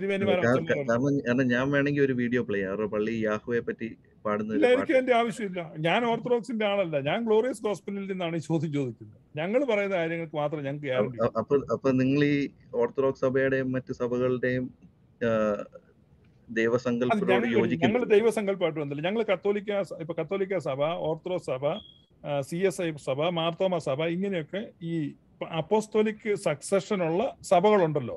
കാരണം ഞാൻ വേണമെങ്കിൽ ഒരു വീഡിയോ പ്ലേ ചെയ്യാം, അവരുടെ പള്ളി യാഹ്വയെ പറ്റി പാടുന്ന. എനിക്ക് അതിന്റെ ആവശ്യമില്ല. ഞാൻ ഓർത്തഡോക്സിന്റെ ആളല്ല. ഞാൻ ഗ്ലോറിയസ് ഗോസ്പലിൽ നിന്നാണ് ഈ ചോദ്യം ചോദിക്കുന്നത്. ഞങ്ങൾ പറയുന്ന കാര്യങ്ങൾക്ക് മാത്രം ഞങ്ങൾക്ക് ഗ്യാരണ്ടി. അപ്പൊ നിങ്ങൾ ഈ ഓർത്തഡോക്സ് സഭയുടെയും മറ്റ് സഭകളുടെയും ദൈവസങ്കല്പത്തോട് യോജിക്കുന്നു? ഞങ്ങൾ ദൈവസങ്കല്പമായിട്ട് വന്നില്ല. ഞങ്ങൾ കത്തോലിക്ക സഭ, ഓർത്തഡോക്സ് സഭ, CSI സഭ, മാർത്തോമ സഭ, ഇങ്ങനെയൊക്കെ ഈ അപ്പോസ്തോലിക് സക്സഷനുള്ള സഭകളുണ്ടല്ലോ,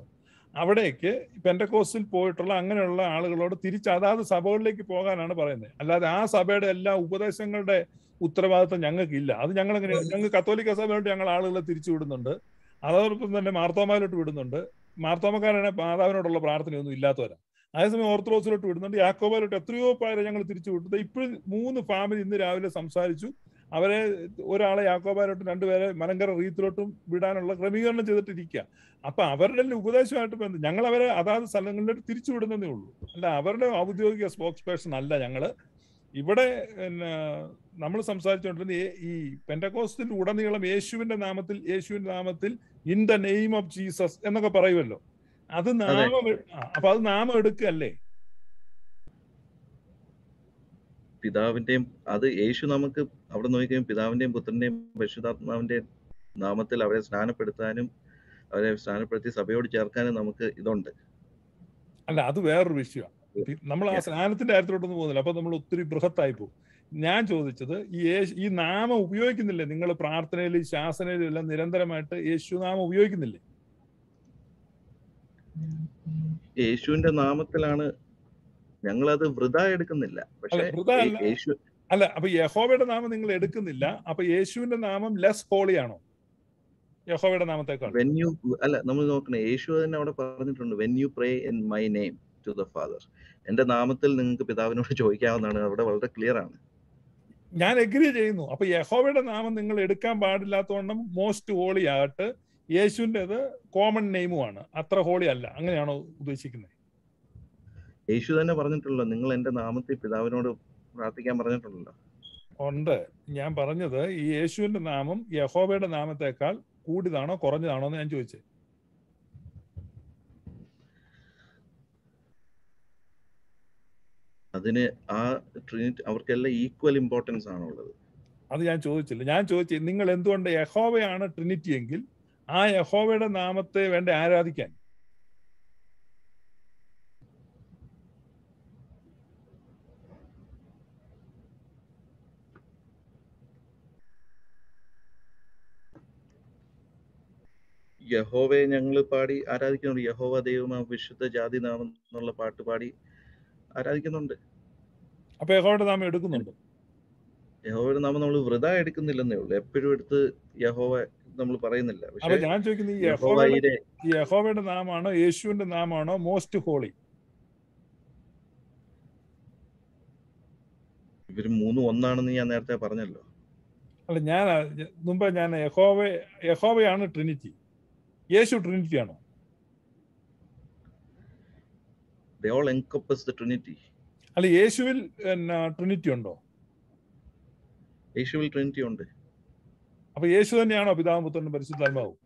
അവിടേക്ക് പെന്റക്കോസ്റ്റിൽ പോയിട്ടുള്ള അങ്ങനെയുള്ള ആളുകളോട് തിരിച്ച് അതാത് സഭകളിലേക്ക് പോകാനാണ് പറയുന്നത്. അല്ലാതെ ആ സഭയുടെ എല്ലാ ഉപദേശങ്ങളുടെ ഉത്തരവാദിത്വം ഞങ്ങൾക്കില്ല. അത് ഞങ്ങൾ കത്തോലിക്ക സഭയോട്ട് ഞങ്ങൾ ആളുകളെ തിരിച്ചു വിടുന്നുണ്ട്. അതോടൊപ്പം തന്നെ മാർത്തോമയിലോട്ട് വിടുന്നുണ്ട്. മാർത്തോമക്കാരാണ് മാതാവിനോടുള്ള പ്രാർത്ഥനയൊന്നും ഇല്ലാത്തവരാ. അതേസമയം ഓർത്തഡോക്സിലോട്ട് വിടുന്നുണ്ട്. യാക്കോബയിലോട്ട് എത്രയോ പേരെ ഞങ്ങൾ തിരിച്ചു വിട്ടത്. ഇപ്പോഴും 3 ഫാമിലി ഇന്ന് രാവിലെ സംസാരിച്ചു. അവരെ ഒരാളെ യാക്കോബയിലോട്ടും 2 പേരെ മലങ്കര റീത്തിലോട്ടും വിടാനുള്ള ക്രമീകരണം ചെയ്തിട്ടിരിക്കുക. അപ്പൊ അവരുടെ ഉപദേശമായിട്ട് ബന്ധം ഞങ്ങൾ അവരെ അതാത് സ്ഥലങ്ങളിലോട്ട് തിരിച്ചു വിടുന്നതേ ഉള്ളൂ. അല്ല അവരുടെ ഔദ്യോഗിക സ്പോക്സ് പേഴ്സൺ അല്ല ഞങ്ങള്. ഇവിടെ നമ്മൾ സംസാരിച്ചുകൊണ്ടിരുന്ന ഈ പെന്റക്കോസ്റ്റിൽ ഉടനീളം യേശുവിന്റെ നാമത്തിൽ in the name of Jesus എന്നൊക്കെ പറയുമല്ലോ. അത് അപ്പൊ അത് നാമം എടുക്കല്ലേ? പിതാവിന്റെയും, അത് യേശു നമുക്ക് അവിടെ നോക്കിയും പിതാവിന്റെയും പുത്രന്റെയും പരിശുദ്ധാത്മാവിന്റെയും നാമത്തിൽ അവരെ സ്നാനപ്പെടുത്താനും അവരെ സ്നാനപ്പെടുത്തി സഭയോട് ചേർക്കാനും നമുക്ക് ഇതുണ്ട്. അല്ല, അത് വേറൊരു വിഷയമാണ്. നമ്മൾ ആ സ്നാനത്തിന്റെ കാര്യത്തിലോട്ടൊന്നും പോകുന്നില്ല. അപ്പൊ നമ്മൾ ഒത്തിരി ബൃഹത്തായി പോകും. ഞാൻ ചോദിച്ചത് ഈ നാമം ഉപയോഗിക്കുന്നില്ലേ നിങ്ങൾ? പ്രാർത്ഥനയിലും ശാസനയിലും എല്ലാം നിരന്തരമായിട്ട് യേശുനാമം ഉപയോഗിക്കുന്നില്ലേ? യേശുവിന്റെ നാമത്തിലാണ്. ഞങ്ങളത് വൃഥ എടുക്കുന്നില്ല. പക്ഷേ അല്ല, അപ്പൊ യഹോവയുടെ നാമം നിങ്ങൾ എടുക്കുന്നില്ല. അപ്പൊ യേശുവിന്റെ നാമം ലെസ് ഹോളി ആണോ യഹോവയുടെ നാമത്തെക്കാൾ? അല്ല, നമ്മൾ നോക്കണേ, യേശു തന്നെ അവിടെ പറഞ്ഞിട്ടുണ്ട്, when you pray in my name to the father, എന്റെ നാമത്തിൽ നിങ്ങൾക്ക് പിതാവിനോട് ചോദിക്കാവുന്നതാണ്. അവിടെ വളരെ ക്ലിയർ ആണ്. ഞാൻ എഗ്രി ചെയ്യുന്നു. അപ്പൊ യഹോവയുടെ നാമം നിങ്ങൾ എടുക്കാൻ പാടില്ലാത്തവണ്ണം മോസ്റ്റ് ഹോളി ആയിട്ട് യേശുവിൻ്റെത് കോമൺ നെയിമുമാണ്, അത്ര ഹോളി അല്ല. അങ്ങനെയാണോ ഉദ്ദേശിക്കുന്നത്? യേശു തന്നെ പറഞ്ഞിട്ടുള്ളല്ലോ, നിങ്ങൾ എന്റെ നാമത്തിൽ പിതാവിനോട് പ്രാർത്ഥിക്കാൻ പറഞ്ഞിട്ടുണ്ടല്ലോ. ഉണ്ട്. ഞാൻ പറഞ്ഞത് ഈ യേശുവിന്റെ നാമം യഹോവയുടെ നാമത്തെക്കാൾ കൂടിയതാണോ കുറഞ്ഞതാണോ എന്ന് ഞാൻ ചോദിച്ചത്. അതിന് ആ ട്രിനിറ്റി അവർക്കെല്ലാം ഈക്വൽ ഇമ്പോർട്ടൻസ് ആണുള്ളത്. അത് ഞാൻ ചോദിച്ചില്ല. ഞാൻ ചോദിച്ചു നിങ്ങൾ എന്തുകൊണ്ട് യഹോവയാണ് ട്രിനിറ്റി എങ്കിൽ ആ യഹോവയുടെ നാമത്തെ വേണ്ട ആരാധിക്കാൻ? യഹോവയെ ഞങ്ങൾ പാടി ആരാധിക്കുന്നുണ്ട്. യഹോവ ദൈവമാ വിശുദ്ധ ജാതി നാമം എന്നുള്ള പാട്ട് പാടി ആരാധിക്കുന്നുണ്ട്. അപ്പൊ യഹോവയുടെ നാമം എടുക്കുന്നുണ്ട്? യഹോവയുടെ നാമം നമ്മൾ വൃഥ എടുക്കുന്നില്ലെന്നേ ഉള്ളൂ. എപ്പോഴും എടുത്ത് യഹോവ നമ്മൾ പറയുന്നില്ല. പക്ഷേ ഞാൻ ചോദിക്കുന്നത് ഈ യഹോവയുടെ നാമാണോ യേശുവിന്റെ നാമാണോ മോസ്റ്റ് ഹോളി? ഇവര് 3 ഒന്നാണെന്ന് ഞാൻ നേരത്തെ പറഞ്ഞല്ലോ. അല്ല, ഞാൻ യഹോവയാണ് ട്രിനിറ്റി, യേശു ട്രിനിറ്റി ആണോ? They all encompass the Trinity. അല്ല, യേശുവിൽ ട്രിനിറ്റി ഉണ്ടോ? യേശുവിൽ ട്രിനിറ്റി ഉണ്ട്. അപ്പൊ യേശു തന്നെയാണോ പിതാവും പുത്രനും പരിശുദ്ധാത്മാവും?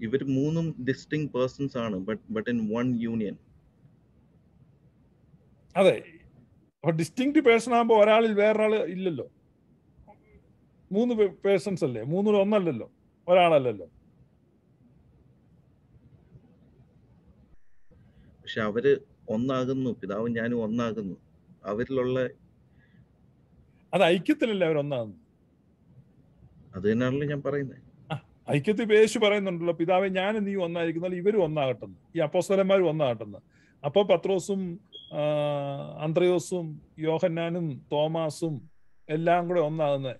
ഇവർ 3 ഡിസ്റ്റിങ് പേഴ്സൺസ് ആണ്, ബട്ട് ഇൻ വൺ യൂണിയൻ. അതെ. അപ്പൊ ഡിസ്റ്റിങ്ക്ട് പേഴ്സൺ ആകുമ്പോ ഒരാളിൽ വേറൊരാള് ഇല്ലല്ലോ. 3 പേഴ്സൺസ് അല്ലേ? 3 ഒന്നല്ലല്ലോ, ഒരാളല്ലല്ലോ. പക്ഷെ അവര് ഒന്നാകുന്നു, പിതാവും ഞാനും ഒന്നാകുന്നു. അവരിലുള്ള അത് ഐക്യത്തിലല്ലേ അവരൊന്നാകുന്നു? അത് തന്നെയാണല്ലോ ഞാൻ പറയുന്നത്. ഐക്യത്തിൽ യേശു പറയുന്നുണ്ടല്ലോ, പിതാവെ ഞാനും നീ ഒന്നായിരിക്കുന്ന ഇവരും ഒന്നാകട്ടെന്ന്, ഈ അപ്പോസ്തലന്മാരും ഒന്നാകട്ടെന്ന്. അപ്പൊ പത്രോസും അന്ത്രയോസും യോഹന്നാനും തോമാസും എല്ലാം കൂടെ ഒന്നാകുന്നത്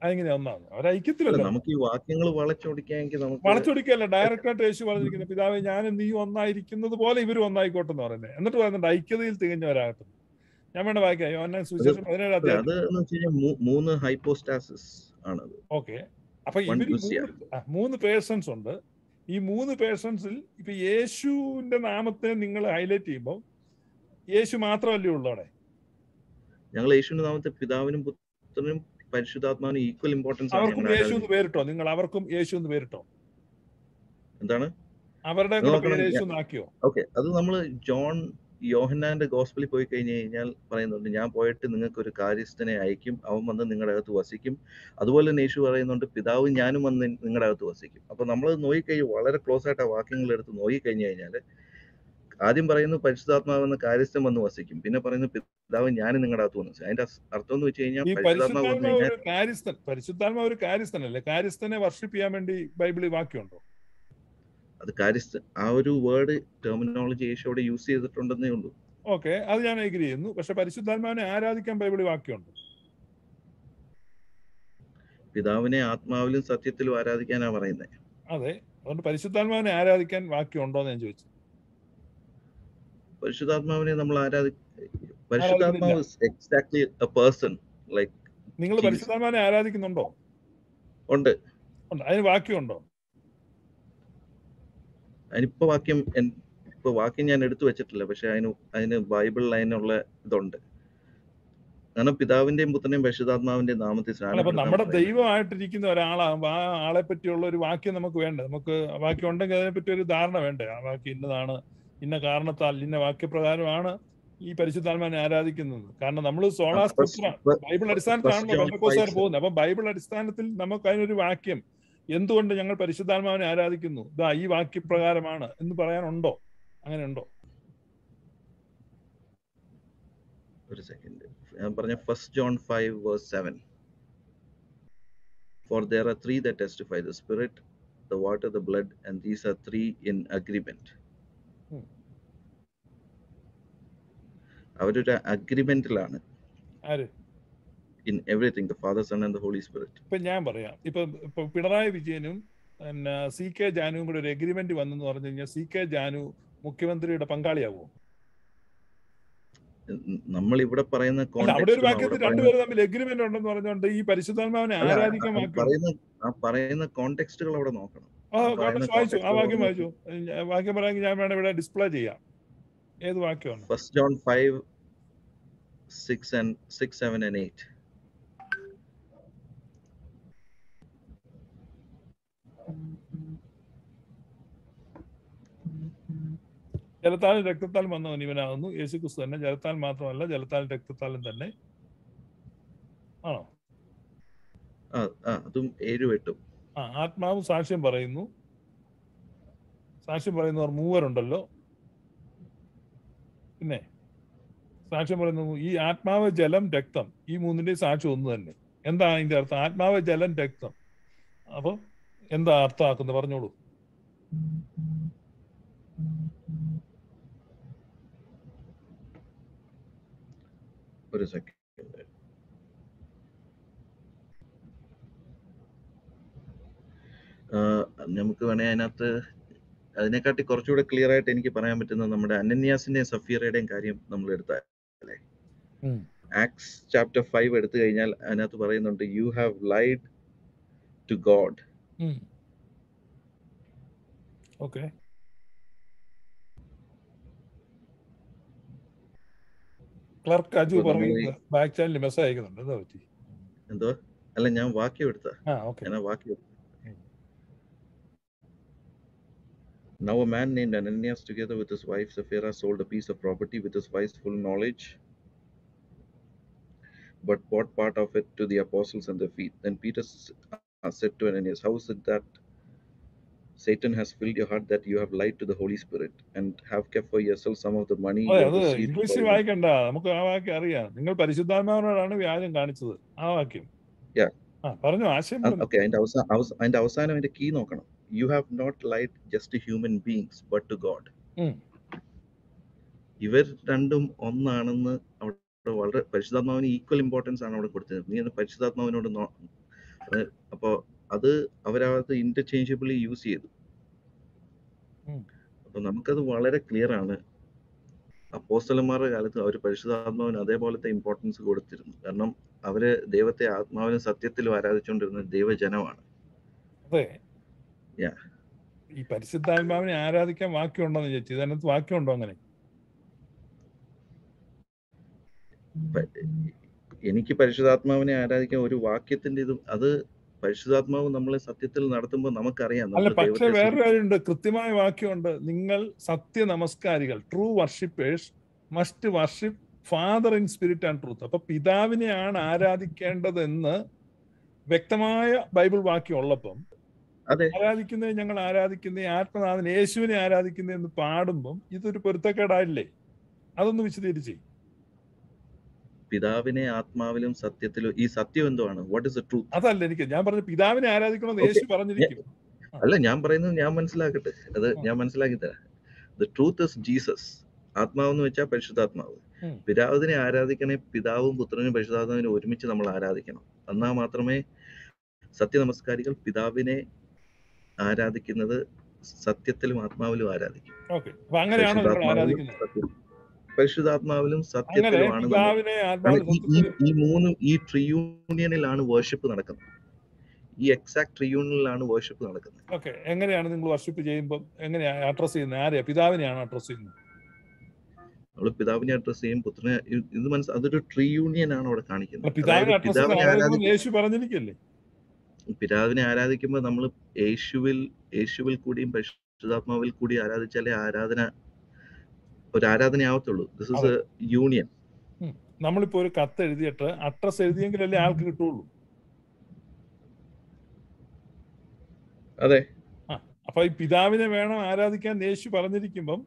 അതെങ്ങനെയാ ഒന്നാകുന്നത്? അവർ ഐക്യത്തിലല്ല. നമുക്ക് ഈ വാക്യങ്ങൾ വളച്ചൊടിക്കല്ല, ഡയറക്റ്റായിട്ട് യേശു പറഞ്ഞിരിക്കുന്നത് പിതാവെ ഞാനും നീ ഒന്നായിരിക്കുന്നത് പോലെ ഇവരും ഒന്നായിക്കോട്ടെ എന്ന് പറയുന്നത്. എന്നിട്ട് പറയുന്നുണ്ട് ഐക്യതയിൽ തികഞ്ഞവരാകട്ടെ. ഞാൻ വേണ്ട വായിക്കാം. യോഹന്നാൻ അത് സുവിശേഷം 17 അത് അധ്യായത്തിൽ. എന്ന് വെച്ച് കഴിഞ്ഞാൽ 3 ഹൈപ്പോസ്റ്റാസിസ് ആണത്. ഓക്കെ, അപ്പൊ One ഇവര് Usia. 3 പേഴ്സൺസ് ഉണ്ട്. ഈ 3 പേഴ്സൺസിൽ ഇപ്പൊ യേശുവിന്റെ നാമത്തെ നിങ്ങൾ ഹൈലൈറ്റ് ചെയ്യുമ്പോൾ യേശു മാത്രമല്ലേ ഉള്ളൂ അവിടെ? ഞങ്ങൾ യേശുവിന്റെ നാമത്തെ പിതാവിനും പുത്രനും പരിശുദ്ധാത്മാവിനും ഈക്വൽ ഇമ്പോർട്ടൻസ് ആണ് അവർക്കും ഞങ്ങൾ യേശു എന്ന് ആരാധിക്കുന്നത്. പേരിട്ടോ? നിങ്ങൾ അവർക്കും യേശു എന്ന് പേരിട്ടോ? എന്താണ് അവരുടെ നിങ്ങൾ കൂടെ നോക്കണം? പേര് യേശു എന്നാക്കിയോ? ഓക്കെ, അത് നമ്മൾ യോഹന്നാന്റെ ഗോസ്പലിൽ പോയി കഴിഞ്ഞു കഴിഞ്ഞാൽ പറയുന്നുണ്ട്, ഞാൻ പോയിട്ട് നിങ്ങൾക്ക് ഒരു കാര്യസ്ഥനെ അയക്കും, അവൻ വന്ന് നിങ്ങളുടെ അകത്ത് വസിക്കും. അതുപോലെ തന്നെ യേശു പറയുന്നുണ്ട്, പിതാവും ഞാനും വന്ന് നിങ്ങളുടെ അകത്ത് വസിക്കും. അപ്പൊ നമ്മൾ നോക്കിക്കഴിഞ്ഞ് വളരെ ക്ലോസ് ആയിട്ട് ആ വാക്യങ്ങൾ എടുത്ത് നോക്കിക്കഴിഞ്ഞു കഴിഞ്ഞാൽ ആദ്യം പറയുന്നു പരിശുദ്ധാത്മാവെന്ന കാര്യസ്ഥൻ വന്ന് വസിക്കും, പിന്നെ പറയുന്നു പിതാവ് ഞാനും നിങ്ങളുടെ അകത്ത് വന്ന് വസിക്കും. അതിന്റെ അർത്ഥം എന്ന് വെച്ച് കഴിഞ്ഞാൽ ഈ പരിശുദ്ധാത്മാവ് വന്നു കഴിഞ്ഞാൽ പരിശുദ്ധാത്മാവ് ഒരു കാര്യസ്ഥനല്ലേ? കാര്യസ്ഥനെ വർഷിപ്പ് ചെയ്യാൻ വേണ്ടി ബൈബിളിൽ വാക്യമുണ്ടോ? അത് കാര്യസ്ഥൻ ആ ഒരു വേർഡ് ടെർമിനോളജി യേശു അവിടെ യൂസ് ചെയ്തിട്ടുണ്ടെന്നേ ഉള്ളൂ. ഓക്കെ, അത് ഞാൻ എഗ്രി ചെയ്യുന്നു. പക്ഷെ പരിശുദ്ധാത്മാവിനെ ആരാധിക്കാൻ ബൈബിളിൽ വാക്യമുണ്ട്. പിതാവിനെ ആത്മാവിലും സത്യത്തിലും ആരാധിക്കാനാ പറയുന്നത്. അതെ, അതുകൊണ്ട് പരിശുദ്ധാത്മാവിനെ ആരാധിക്കാൻ വാക്യം ഉണ്ടോന്ന് ഞാൻ ചോദിച്ചു. പരിശുദ്ധാത്മാവിനെ നമ്മൾ പരിശുദ്ധാത്മാവ് എക്സാക്ട്ലി എ പേഴ്സൺ ലൈക്ക്. നിങ്ങൾ പരിശുദ്ധാത്മാവിനെ ആരാധിക്കുന്നുണ്ടോ? ഉണ്ട്. അതിന് വാക്യമുണ്ടോ? അതിനിപ്പോ വാക്യം ഞാൻ എടുത്തു വെച്ചിട്ടില്ല, പക്ഷെ അതിന് ബൈബിളിൽ അതിനുള്ള ഇതുണ്ട്. കാരണം പിതാവിന്റെയും പുത്രന്റെയും പരിശുദ്ധാത്മാവിന്റെയും നാമത്തിൽ അപ്പൊ നമ്മുടെ ദൈവമായിട്ടിരിക്കുന്ന ഒരാളാകുമ്പോ ആ ആളെ പറ്റിയുള്ള ഒരു വാക്യം നമുക്ക് വേണ്ട. നമുക്ക് വാക്യം ഉണ്ടെങ്കിൽ അതിനെ പറ്റി ഒരു ധാരണ വേണ്ടേ? ആ വാക്യം ഇന്നതാണ്, ഇന്ന കാരണത്താൽ ഇന്ന വാക്യപ്രകാരമാണ് ഈ പരിശുദ്ധാത്മാവിനെ ആരാധിക്കുന്നത്. കാരണം നമ്മൾ സോളാ സ്ക്രിപ്ചർ ബൈബിൾ അടിസ്ഥാനത്തിലാണല്ലോ പെന്തക്കോസ്തുകാർ പോകുന്നത്. അപ്പൊ ബൈബിൾ അടിസ്ഥാനത്തിൽ നമുക്ക് അതിനൊരു വാക്യം, എന്തുകൊണ്ട് ഞങ്ങൾ പരിശുദ്ധാത്മാവിനെ ആരാധിക്കുന്നു, ഇതാ ഈ വാക്യപ്രകാരമാണ് എന്ന് പറയാനുണ്ടോ? അങ്ങനെ ഉണ്ടോ? ഒരു സെക്കൻഡ്, ഞാൻ പറഞ്ഞ 1 John 5:7. For there are 3 that testify, the spirit, the water, the blood, and these are 3 in agreement. അവരൊരു അഗ്രിമെന്റിലാണ് in everything, the Father, Son and the Holy Spirit. ഇപ്പൊ ഞാൻ പറയാം, ഇപ്പൊ പിണറായി വിജയനും പിന്നെ CK ജാനുവും കൂടെ ഒരു എഗ്രിമെന്റ് വന്നെന്ന് പറഞ്ഞു കഴിഞ്ഞാൽ CK ജാനു മുഖ്യമന്ത്രിയുടെ പങ്കാളിയാവുമോ? നമ്മൾ ഇവിടെ പറയുന്ന അവിടെ ഒരു വാക്യത്തിൽ രണ്ടുപേരും തമ്മിൽ എഗ്രിമെന്റ് ഉണ്ടെന്ന് പറഞ്ഞുകൊണ്ട് ഈ പരിശുദ്ധാത്മാവിനെ ആരാധിക്കാൻ പറയുന്ന കോണ്ടെക്സ്റ്റുകൾ അവിടെ നോക്കണം. വായിച്ചു, ആ വാക്യം വായിച്ചു. വാക്യം പറയാമെങ്കിൽ ഞാൻ വേണം ഇവിടെ ഡിസ്പ്ലേ ചെയ്യാം. ഏത് വാക്യമാണ്? 1 John 5:6, 7 and 8. ജലത്താലും രക്തത്താലും വന്നവൻ ഇവനാകുന്നു. യേശുക്രിസ്തു തന്നെ ജലത്താൽ മാത്രമല്ല, ജലത്താലും രക്തത്താലും തന്നെ ആണോ? അതും 7-8. ആത്മാവും സാക്ഷ്യം പറയുന്നു. സാക്ഷ്യം പറയുന്നവർ 3 ഉണ്ടല്ലോ. പിന്നെ സാക്ഷ്യം പറയുന്നു ഈ ആത്മാവ്, ജലം, രക്തം, ഈ 3ന്റെയും സാക്ഷ്യം ഒന്ന് തന്നെ. എന്താ അതിന്റെ അർത്ഥം? ആത്മാവ്, ജലം, രക്തം. അപ്പൊ എന്താ അർത്ഥമാക്കുന്നത്? പറഞ്ഞോളൂ. ഒരു സെക്കൻഡ്, നമുക്ക് വേണേ അതിനകത്ത് അതിനെക്കാട്ടി കുറച്ചുകൂടെ ക്ലിയർ ആയിട്ട് എനിക്ക് പറയാൻ പറ്റുന്ന നമ്മുടെ അനന്യാസിന്റെയും സഫീറയുടെയും കാര്യം നമ്മൾ എടുത്താലേ, ആക്ട്സ് ചാപ്റ്റർ 5 എടുത്തു കഴിഞ്ഞാൽ അതിനകത്ത് പറയുന്നുണ്ട്, you have lied to God. Okay, clerk Aju പറയുന്നത് ബാക്ക് ചാനലിൽ മെസ്സേജ് അയക്കുന്നുണ്ട്. എന്താ പറ്റി? എന്തോ അല്ല, ഞാൻ വാക്യം എടുത്ത വാക്യം. Now a man named Ananias, together with his wife Sapphira, sold a piece of property with his wife's full knowledge, but bought part of it to the apostles and their feet. Then Peter said to Ananias, how is it that Satan has filled your heart that you have lied to the Holy Spirit and have kept for yourself some of the money you have received? ഇംഗ്ലീഷിൽ വായിക്കണ്ട, നമുക്ക് ആ വാക്യം അറിയാം. നിങ്ങൾ പരിശുദ്ധാത്മാവിനോടാണ് വ്യാജം കാണിച്ചത്. ആ വാക്യം പറഞ്ഞു. ആശയം അതിന്റെ അവസാനം അതിന്റെ കീ നോക്കണം. You have not lied just to human beings but to God. ഇവർ രണ്ടും ഒന്നാണെന്ന് അവിടെ വളരെ പരിശുദ്ധാത്മാവിന് ഈക്വൽ ഇമ്പോർട്ടൻസ് ആണ് അവിടെ കൊടുത്തത്. നീ പരിശുദ്ധാത്മാവിനോട് അപ്പോ അത് അവരത് ഇന്റർചേഞ്ചബിളി യൂസ് ചെയ്തു. അപ്പൊ നമുക്കത് വളരെ ക്ലിയർ ആണ്. അപ്പോസ്തലന്മാരുടെ കാലത്ത് അവർ പരിശുദ്ധാത്മാവിന് അതേപോലത്തെ ഇമ്പോർട്ടൻസ് കൊടുത്തിരുന്നു. കാരണം അവര് ദൈവത്തെ ആത്മാവിനും സത്യത്തിലും ആരാധിച്ചുകൊണ്ടിരുന്ന ദൈവജനമാണ്. അതെ, Yeah. ഈ പരിശുദ്ധാത്മാവിനെ ആരാധിക്കാൻ വാക്യമുണ്ടോന്ന് ചോദിച്ചു. ഇതിനകത്ത് വാക്യമുണ്ടോ അങ്ങനെ? എനിക്ക് പരിശുദ്ധാത്മാവിനെ ആരാധിക്കാൻ ഒരു വാക്യത്തിന്റെ ഇതും, അത് പരിശുദ്ധാത്മാവ് നമ്മളെ സത്യത്തിൽ നടത്തുമ്പോൾ നമുക്കറിയാം അല്ല, നമ്മൾ പക്ഷെ ദൈവത്തെ വേറൊരു കാര്യമുണ്ട്, കൃത്യമായ വാക്യമുണ്ട്. നിങ്ങൾ സത്യ നമസ്കാരികൾ, true worshippers must worship Father in spirit and truth. അപ്പൊ പിതാവിനെയാണ് ആരാധിക്കേണ്ടതെന്ന് വ്യക്തമായ ബൈബിൾ വാക്യം ഉള്ളപ്പം അതെ ആരാധിക്കുന്നത്, ഞങ്ങൾ ആരാധിക്കുന്ന ആത്മനാഥൻ യേശുവിനെ ആരാധിക്കുന്നതെന്ന് പാടുമ്പം ഇതൊരു പൊരുത്തക്കേടായില്ലേ? അതൊന്ന് വിശദീകരിച്ച്. പിതാവിനെ ആത്മാവിലും സത്യത്തിലും, ഈ സത്യം എന്തുവാണ്? What is the truth? അതല്ല എനിക്ക് ഞാൻ പറഞ്ഞു, പിതാവിനെ ആരാധിക്കണമെന്ന് യേശു പറഞ്ഞിരിക്കും. അല്ല, ഞാൻ പറയുന്നത് ഞാൻ മനസ്സിലാക്കട്ടെ, അത് ഞാൻ മനസ്സിലാക്കി തരാം. The truth is Jesus. ആത്മാവെന്ന് വെച്ചാൽ പരിശുദ്ധാത്മാവ്. പിതാവിനെ ആരാധിക്കണേ, പിതാവും പുത്രനും പരിശുദ്ധാത്മാവിനെ ഒരുമിച്ച് നമ്മൾ ആരാധിക്കണം. എന്നാൽ മാത്രമേ സത്യ നമസ്കാരികൾ പിതാവിനെ ആരാധിക്കുന്നത് സത്യത്തിലും ആത്മാവിലും ആരാധിക്കും. പരിശുദ്ധാത്മാവിലും സത്യത്തിലുമാണ്. ഈ ട്രിയൂണിയനിലാണ് വർഷിപ്പ് നടക്കുന്നത്. ഈ എക്സാക്ട് ട്രിയൂണിയനിലാണ് വർഷിപ്പ് നടക്കുന്നത്. ഓക്കെ, എങ്ങനെയാണ് നിങ്ങൾ വർഷിപ്പ് ചെയ്യുമ്പോൾ എങ്ങനെയാ അഡ്രസ് ചെയ്യുന്നത്? ആരെയാ? പിതാവിനെയാണ് അഡ്രസ് ചെയ്യുന്നത്. നമ്മൾ പിതാവിനെ അഡ്രസ് ചെയ്യും, പുത്രനെ. ഇത് അതൊരു ട്രിയൂണിയൻ ആണ് അവിടെ കാണിക്കുന്നത്. പിതാവിനെ ആരാധിക്കുമ്പോൾ നമ്മൾ യേശുവിൽ കൂടിയും പരിശുദ്ധാത്മാവിൽ കൂടി ആരാധിച്ചാലേ ഒരു ആരാധനയാവത്തുള്ളൂ. This is a union. നമ്മളിപ്പോ ഒരു കത്ത് എഴുതിയിട്ട് അഡ്രസ് എഴുതിയെങ്കിലല്ലേ ആൾക്ക് കിട്ടുള്ളൂ. അതെ. അപ്പൊ ഈ പിതാവിനെ വേണം ആരാധിക്കാൻ യേശു പറഞ്ഞിരിക്കുമ്പം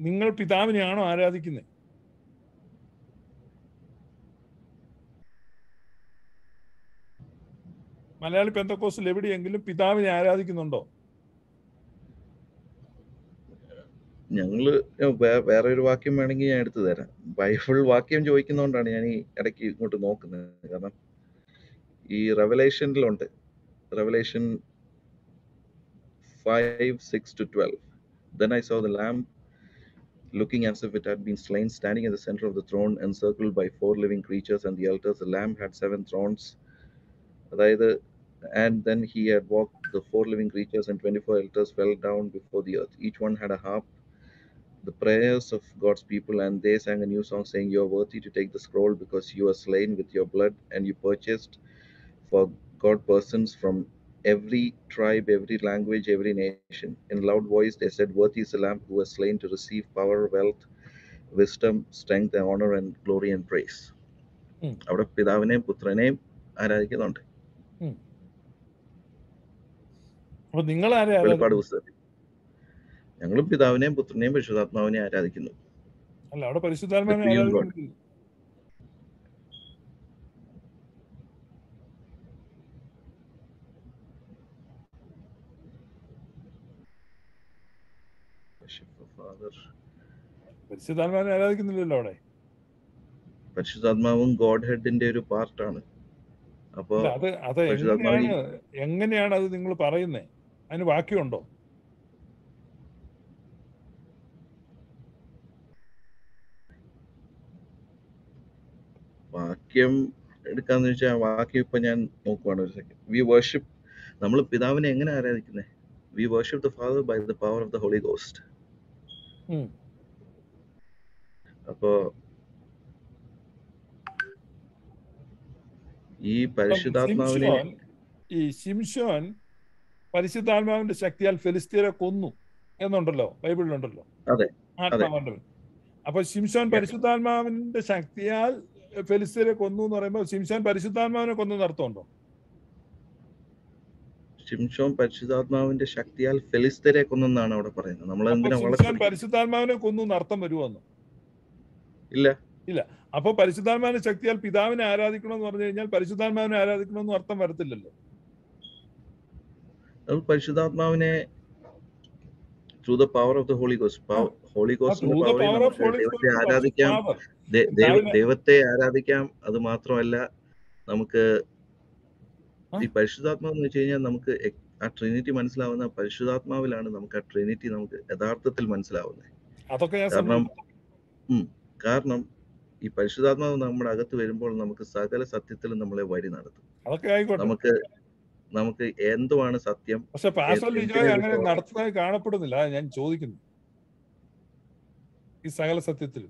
നിങ്ങൾ പിതാവിനെയാണോ ആരാധിക്കുന്നത്? മലയാളി പെന്തക്കോസ്റ്റിൽ എവിടെയെങ്കിലും പിതാവിനെ ആരാധിക്കുന്നുണ്ടോ? ഞങ്ങള് വേറെ ഒരു വാക്യം വേണമെങ്കിൽ ഞാൻ എടുത്തു തരാം. ബൈബിൾ വാക്യം ചോദിക്കുന്നതുകൊണ്ടാണ് ഞാൻ ഈ ഇടയ്ക്ക് ഇങ്ങോട്ട് നോക്കുന്നത്. കാരണം ഈ റെവലേഷനിലുണ്ട്, revelation 5:6-12. Then I saw the Lamb looking as if it had been slain, standing at the center of the throne, encircled by 4 living creatures and the elders. The Lamb had 7 thrones. And then he had walked. The 4 living creatures and 24 elders fell down before the earth. Each one had a harp, the prayers of God's people, and they sang a new song, saying, "You are worthy to take the scroll, because you are slain with your blood, and you purchased for God persons from every tribe, every language, every nation." In loud voice they said, "Worthy is the Lamb who was slain to receive power, wealth, wisdom, strength, and honor, and glory and praise." അവിടെ പിതാവിനെയും പുത്രനെയും ആരാധിക്കുന്നുണ്ട്. വെളിപ്പാട് പുസ്തകത്തിൽ ഞങ്ങളും പിതാവിനെയും പുത്രനെയും പരിശുദ്ധാത്മാവിനെയും ആരാധിക്കുന്നു. അല്ല, അവിടെ പരിശുദ്ധാത്മാവിനെ ആരാധിക്കുന്നു. പരിശുദ്ധാത്മാവിനെ ആരാധിക്കുന്നില്ലല്ലോ അവിടെ. പരിശുദ്ധാത്മാവും ഗോഡ് ഹെഡിന്റെ ഒരു പാർട്ടാണ്. അപ്പൊ അത് എങ്ങനെയാണ് അത് നിങ്ങൾ പറയുന്നേ? അതിന് വാക്യമുണ്ടോ? വാക്യം എടുക്കാന്ന് വെച്ചാൽ വാക്യം ഇപ്പൊ ഞാൻ നോക്കുവാണ് ഒരു സെക്കൻഡ്. വി വർഷിപ്പ്, നമ്മൾ പിതാവിനെ എങ്ങനെ ആരാധിക്കുന്നത്? We worship the father by the power of the holy ghost. അപ്പോ ഈ പരിശുദ്ധാത്മാവിനെ, ഈ ശിംശോൻ പരിശുദ്ധാത്മാവിന്റെ ശക്തിയാൽ ഫെലിസ്തീനെ കൊന്നു എന്നുണ്ടല്ലോ, ബൈബിളിലുണ്ടല്ലോ. ആത്മാവണ്ടല്ലോ. അപ്പൊ ശിംശോൻ പരിശുദ്ധാത്മാവിന്റെ ശക്തിയാൽ ഫെലിസ്തീനെ കൊന്നു എന്ന് പറയുമ്പോൾ ശിംശോൻ പരിശുദ്ധാത്മാവിനെ കൊന്നു അർത്ഥമുണ്ടോ? ശിംശോൻ പരിശുദ്ധാത്മാവിന്റെ ശക്തിയാൽ ഫെലിസ്തീനെ കൊന്നെന്നാണ് അവിടെ പറയുന്നത്. നമ്മൾ പരിശുദ്ധാത്മാവിനെ കൊന്നു അർത്ഥം വരുമോന്ന്? ഇല്ല. അപ്പൊ പരിശുദ്ധാത്മാവിന്റെ ശക്തിയാൽ പിതാവിനെ ആരാധിക്കണമെന്ന് പറഞ്ഞു കഴിഞ്ഞാൽ പരിശുദ്ധാത്മാവിനെ ആരാധിക്കണമെന്ന് അർത്ഥം വരത്തില്ലല്ലോ. പരിശുദ്ധാത്മാവിനെ through the power of the Holy Ghost, Holy Ghost ആരാധിക്കാം, ദൈവത്തെ ആരാധിക്കാം. അത് മാത്രമല്ല, നമുക്ക് ഈ പരിശുദ്ധാത്മാവ് എന്ന് വെച്ച് കഴിഞ്ഞാൽ നമുക്ക് ആ ട്രിനിറ്റി മനസ്സിലാവുന്ന പരിശുദ്ധാത്മാവിലാണ്. നമുക്ക് ആ ട്രിനിറ്റി നമുക്ക് യഥാർത്ഥത്തിൽ മനസ്സിലാവുന്നത്. അതൊക്കെ കാരണം കാരണം ഈ പരിശുദ്ധാത്മാവ് നമ്മുടെ അകത്ത് വരുമ്പോൾ നമുക്ക് സകല സത്യത്തിലും നമ്മളെ വഴി നടത്തും. അതൊക്കെ ആയിക്കോട്ടെ. നമുക്ക് എന്തുവാണ് സത്യം, പക്ഷെ പാസ്റ്റർ ലിജോയെ അങ്ങനെ എന്തിനെ നടത്തുന്നതായി കാണപ്പെടുന്നില്ല. ഞാൻ ചോദിക്കുന്നു ഈ സകല സത്യത്തിൽ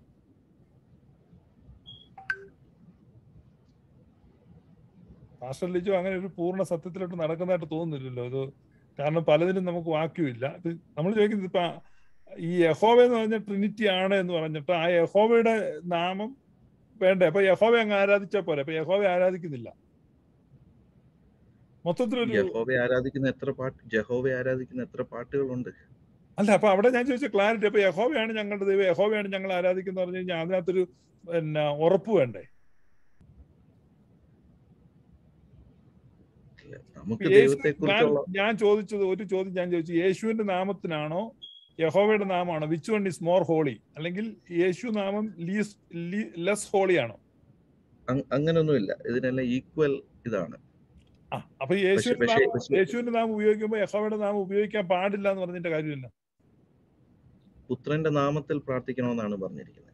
പാസ്റ്റർ ലിജോ അങ്ങനെ ഒരു പൂർണ്ണ സത്യത്തിലോട്ട് നടക്കുന്നതായിട്ട് തോന്നുന്നില്ലല്ലോ. ഇത് കാരണം പലതിനും നമുക്ക് വാക്യമില്ല. ഇത് നമ്മൾ ചോദിക്കുന്നത് ഇപ്പൊ ഈ യഹോവ എന്ന് പറഞ്ഞ ട്രിനിറ്റി ആണ് എന്ന് പറഞ്ഞിട്ട് ആ യഹോവയുടെ നാമം വേണ്ടേ? അപ്പൊ യഹോവ അങ്ങ് ആരാധിച്ചാൽ പോരെ. അപ്പൊ യഹോവ ആരാധിക്കുന്നില്ല. മൊത്തത്തിലൊരു യഹോവയെ ആരാധിക്കുന്ന എത്ര പാട്ടുകളുണ്ട്. അല്ല, അപ്പൊ അവിടെ ഞാൻ ചോദിച്ച ക്ലാരിറ്റി. അപ്പൊ യഹോവയാണ് ഞങ്ങളുടെ ദൈവം, യഹോവയാണ് ഞങ്ങൾ ആരാധിക്കുന്ന പറഞ്ഞു കഴിഞ്ഞാൽ അതിനകത്തൊരു ഉറപ്പ് വേണ്ടേ? ഞാൻ ചോദിച്ചത് ഒരു ചോദ്യം ഞാൻ ചോദിച്ചു, യേശുവിന്റെ നാമത്തിനാണോ യഹോവയുടെ നാമമാണോ which one is more holy, അല്ലെങ്കിൽ യേശു നാമം ലെസ് ഹോളി ആണോ? അങ്ങനൊന്നുമില്ല, ഇതിനെല്ലാം ഈക്വൽ ഇതാണ്. അപ്പൊ യേശുവിന്റെ നാമം ഉപയോഗിക്കുമ്പോ യഹോവയുടെ നാമം ഉപയോഗിക്കാൻ പാടില്ല എന്ന് പറഞ്ഞതിന്റെ കാര്യമില്ല. പുത്രന്റെ നാമത്തിൽ പ്രാർത്ഥിക്കണമെന്നാണ് പറഞ്ഞിരിക്കുന്നത്.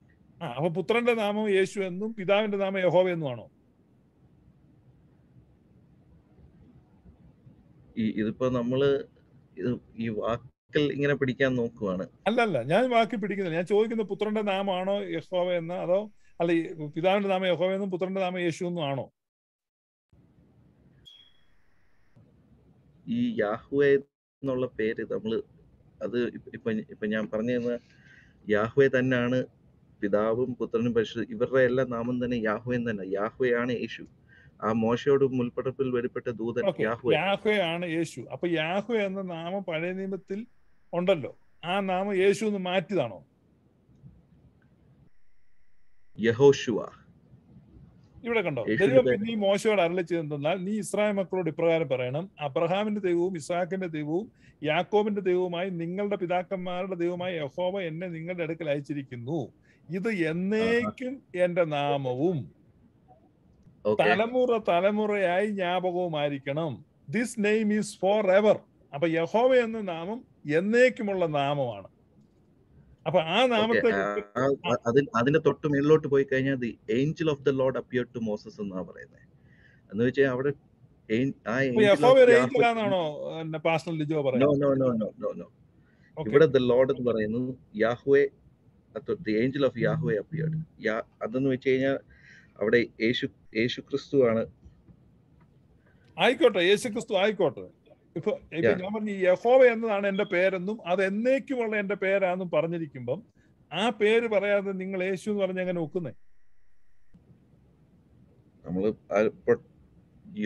അപ്പൊ പുത്രന്റെ നാമം യേശു എന്നും പിതാവിന്റെ നാമം യഹോവ എന്നും ആണോ? ഇതിപ്പോ നമ്മള് ഈ വാക്കിൽ ഇങ്ങനെ പിടിക്കാൻ നോക്കുവാണ്. അല്ലല്ല, ഞാൻ വാക്കി പിടിക്കുന്നില്ല. ഞാൻ ചോദിക്കുന്നത് പുത്രന്റെ നാമമാണോ യഹോവ എന്ന്, അതോ അല്ല പിതാവിന്റെ നാമം യഹോവ എന്നും പുത്രന്റെ നാമം യേശു എന്നും ആണോ? ഈ യാഹ്വേ എന്നുള്ള പേര് നമ്മള് അത് ഇപ്പൊ ഞാൻ പറഞ്ഞ യാഹ്വേ തന്നെയാണ് പിതാവും പുത്രനും പരിശുദ്ധ ഇവരുടെ എല്ലാം നാമം തന്നെ യാഹ്വേ തന്നെ. യാഹ്വേ ആണ് യേശു. ആ മോശയോട് മുൽപ്പടപ്പിൽ വെളിപ്പെട്ട ദൂതൻ യാഹ്വേ ആണ് യേശു. അപ്പൊ യാഹ്വേ എന്ന നാമം പഴയ നിയമത്തിൽ ഉണ്ടല്ലോ, ആ നാമം യേശു എന്ന് മാറ്റിയതാണോ? യഹോശുവ. ഇവിടെ കണ്ടോ, ദൈവം പിന്നെ ഈ മോശയോട് അരുളി ചെയ്തെന്നാൽ, നീ ഇസ്രായേൽ മക്കളോട് ഇപ്രകാരം പറയണം, അബ്രഹാമിന്റെ ദൈവവും ഇസ്ഹാക്കിന്റെ ദൈവവും യാക്കോബിന്റെ ദൈവവുമായി നിങ്ങളുടെ പിതാക്കന്മാരുടെ ദൈവമായി യഹോവ എന്നെ നിങ്ങളുടെ അടുക്കൽ അയച്ചിരിക്കുന്നു. ഇത് എന്നേക്കും എന്റെ നാമവും തലമുറയായി ജ്ഞാപകവുമായിരിക്കണം. This name is forever. അപ്പൊ യഹോവ എന്ന നാമം എന്നേക്കുമുള്ള നാമമാണ്. അപ്പൊ ആ നാമത്തെ അതിന്റെ തൊട്ട് മേളിലോട്ട് പോയി കഴിഞ്ഞാൽ the angel of the Lord appeared to Moses എന്നാ പറയുന്നത്. എന്ന് വെച്ചാൽ അവിടെ പാസ്റ്റർ ലിജോ പറയുന്നത് ഇവിടെ ദ ലോർഡ് എന്ന് പറയുന്നത് Yahweh, the angel of Yahweh appeared. അതെന്ന് വെച്ച് കഴിഞ്ഞാൽ അവിടെ യേശു ക്രിസ്തു ആണ്. ആയിക്കോട്ടെ, യേശു ക്രിസ്തു ആയിക്കോട്ടെ. ഇപ്പൊ ഞാൻ പറഞ്ഞു യഹോവ എന്നതാണ് എന്റെ പേരെന്നും അത് എന്നേക്കുമുള്ള എന്റെ പേരാന്നും പറഞ്ഞിരിക്കുമ്പം ആ പേര് പറയാതെ നിങ്ങൾ യേശു എന്ന് പറഞ്ഞ എങ്ങനെ ഒക്കുന്നേ? നമ്മള്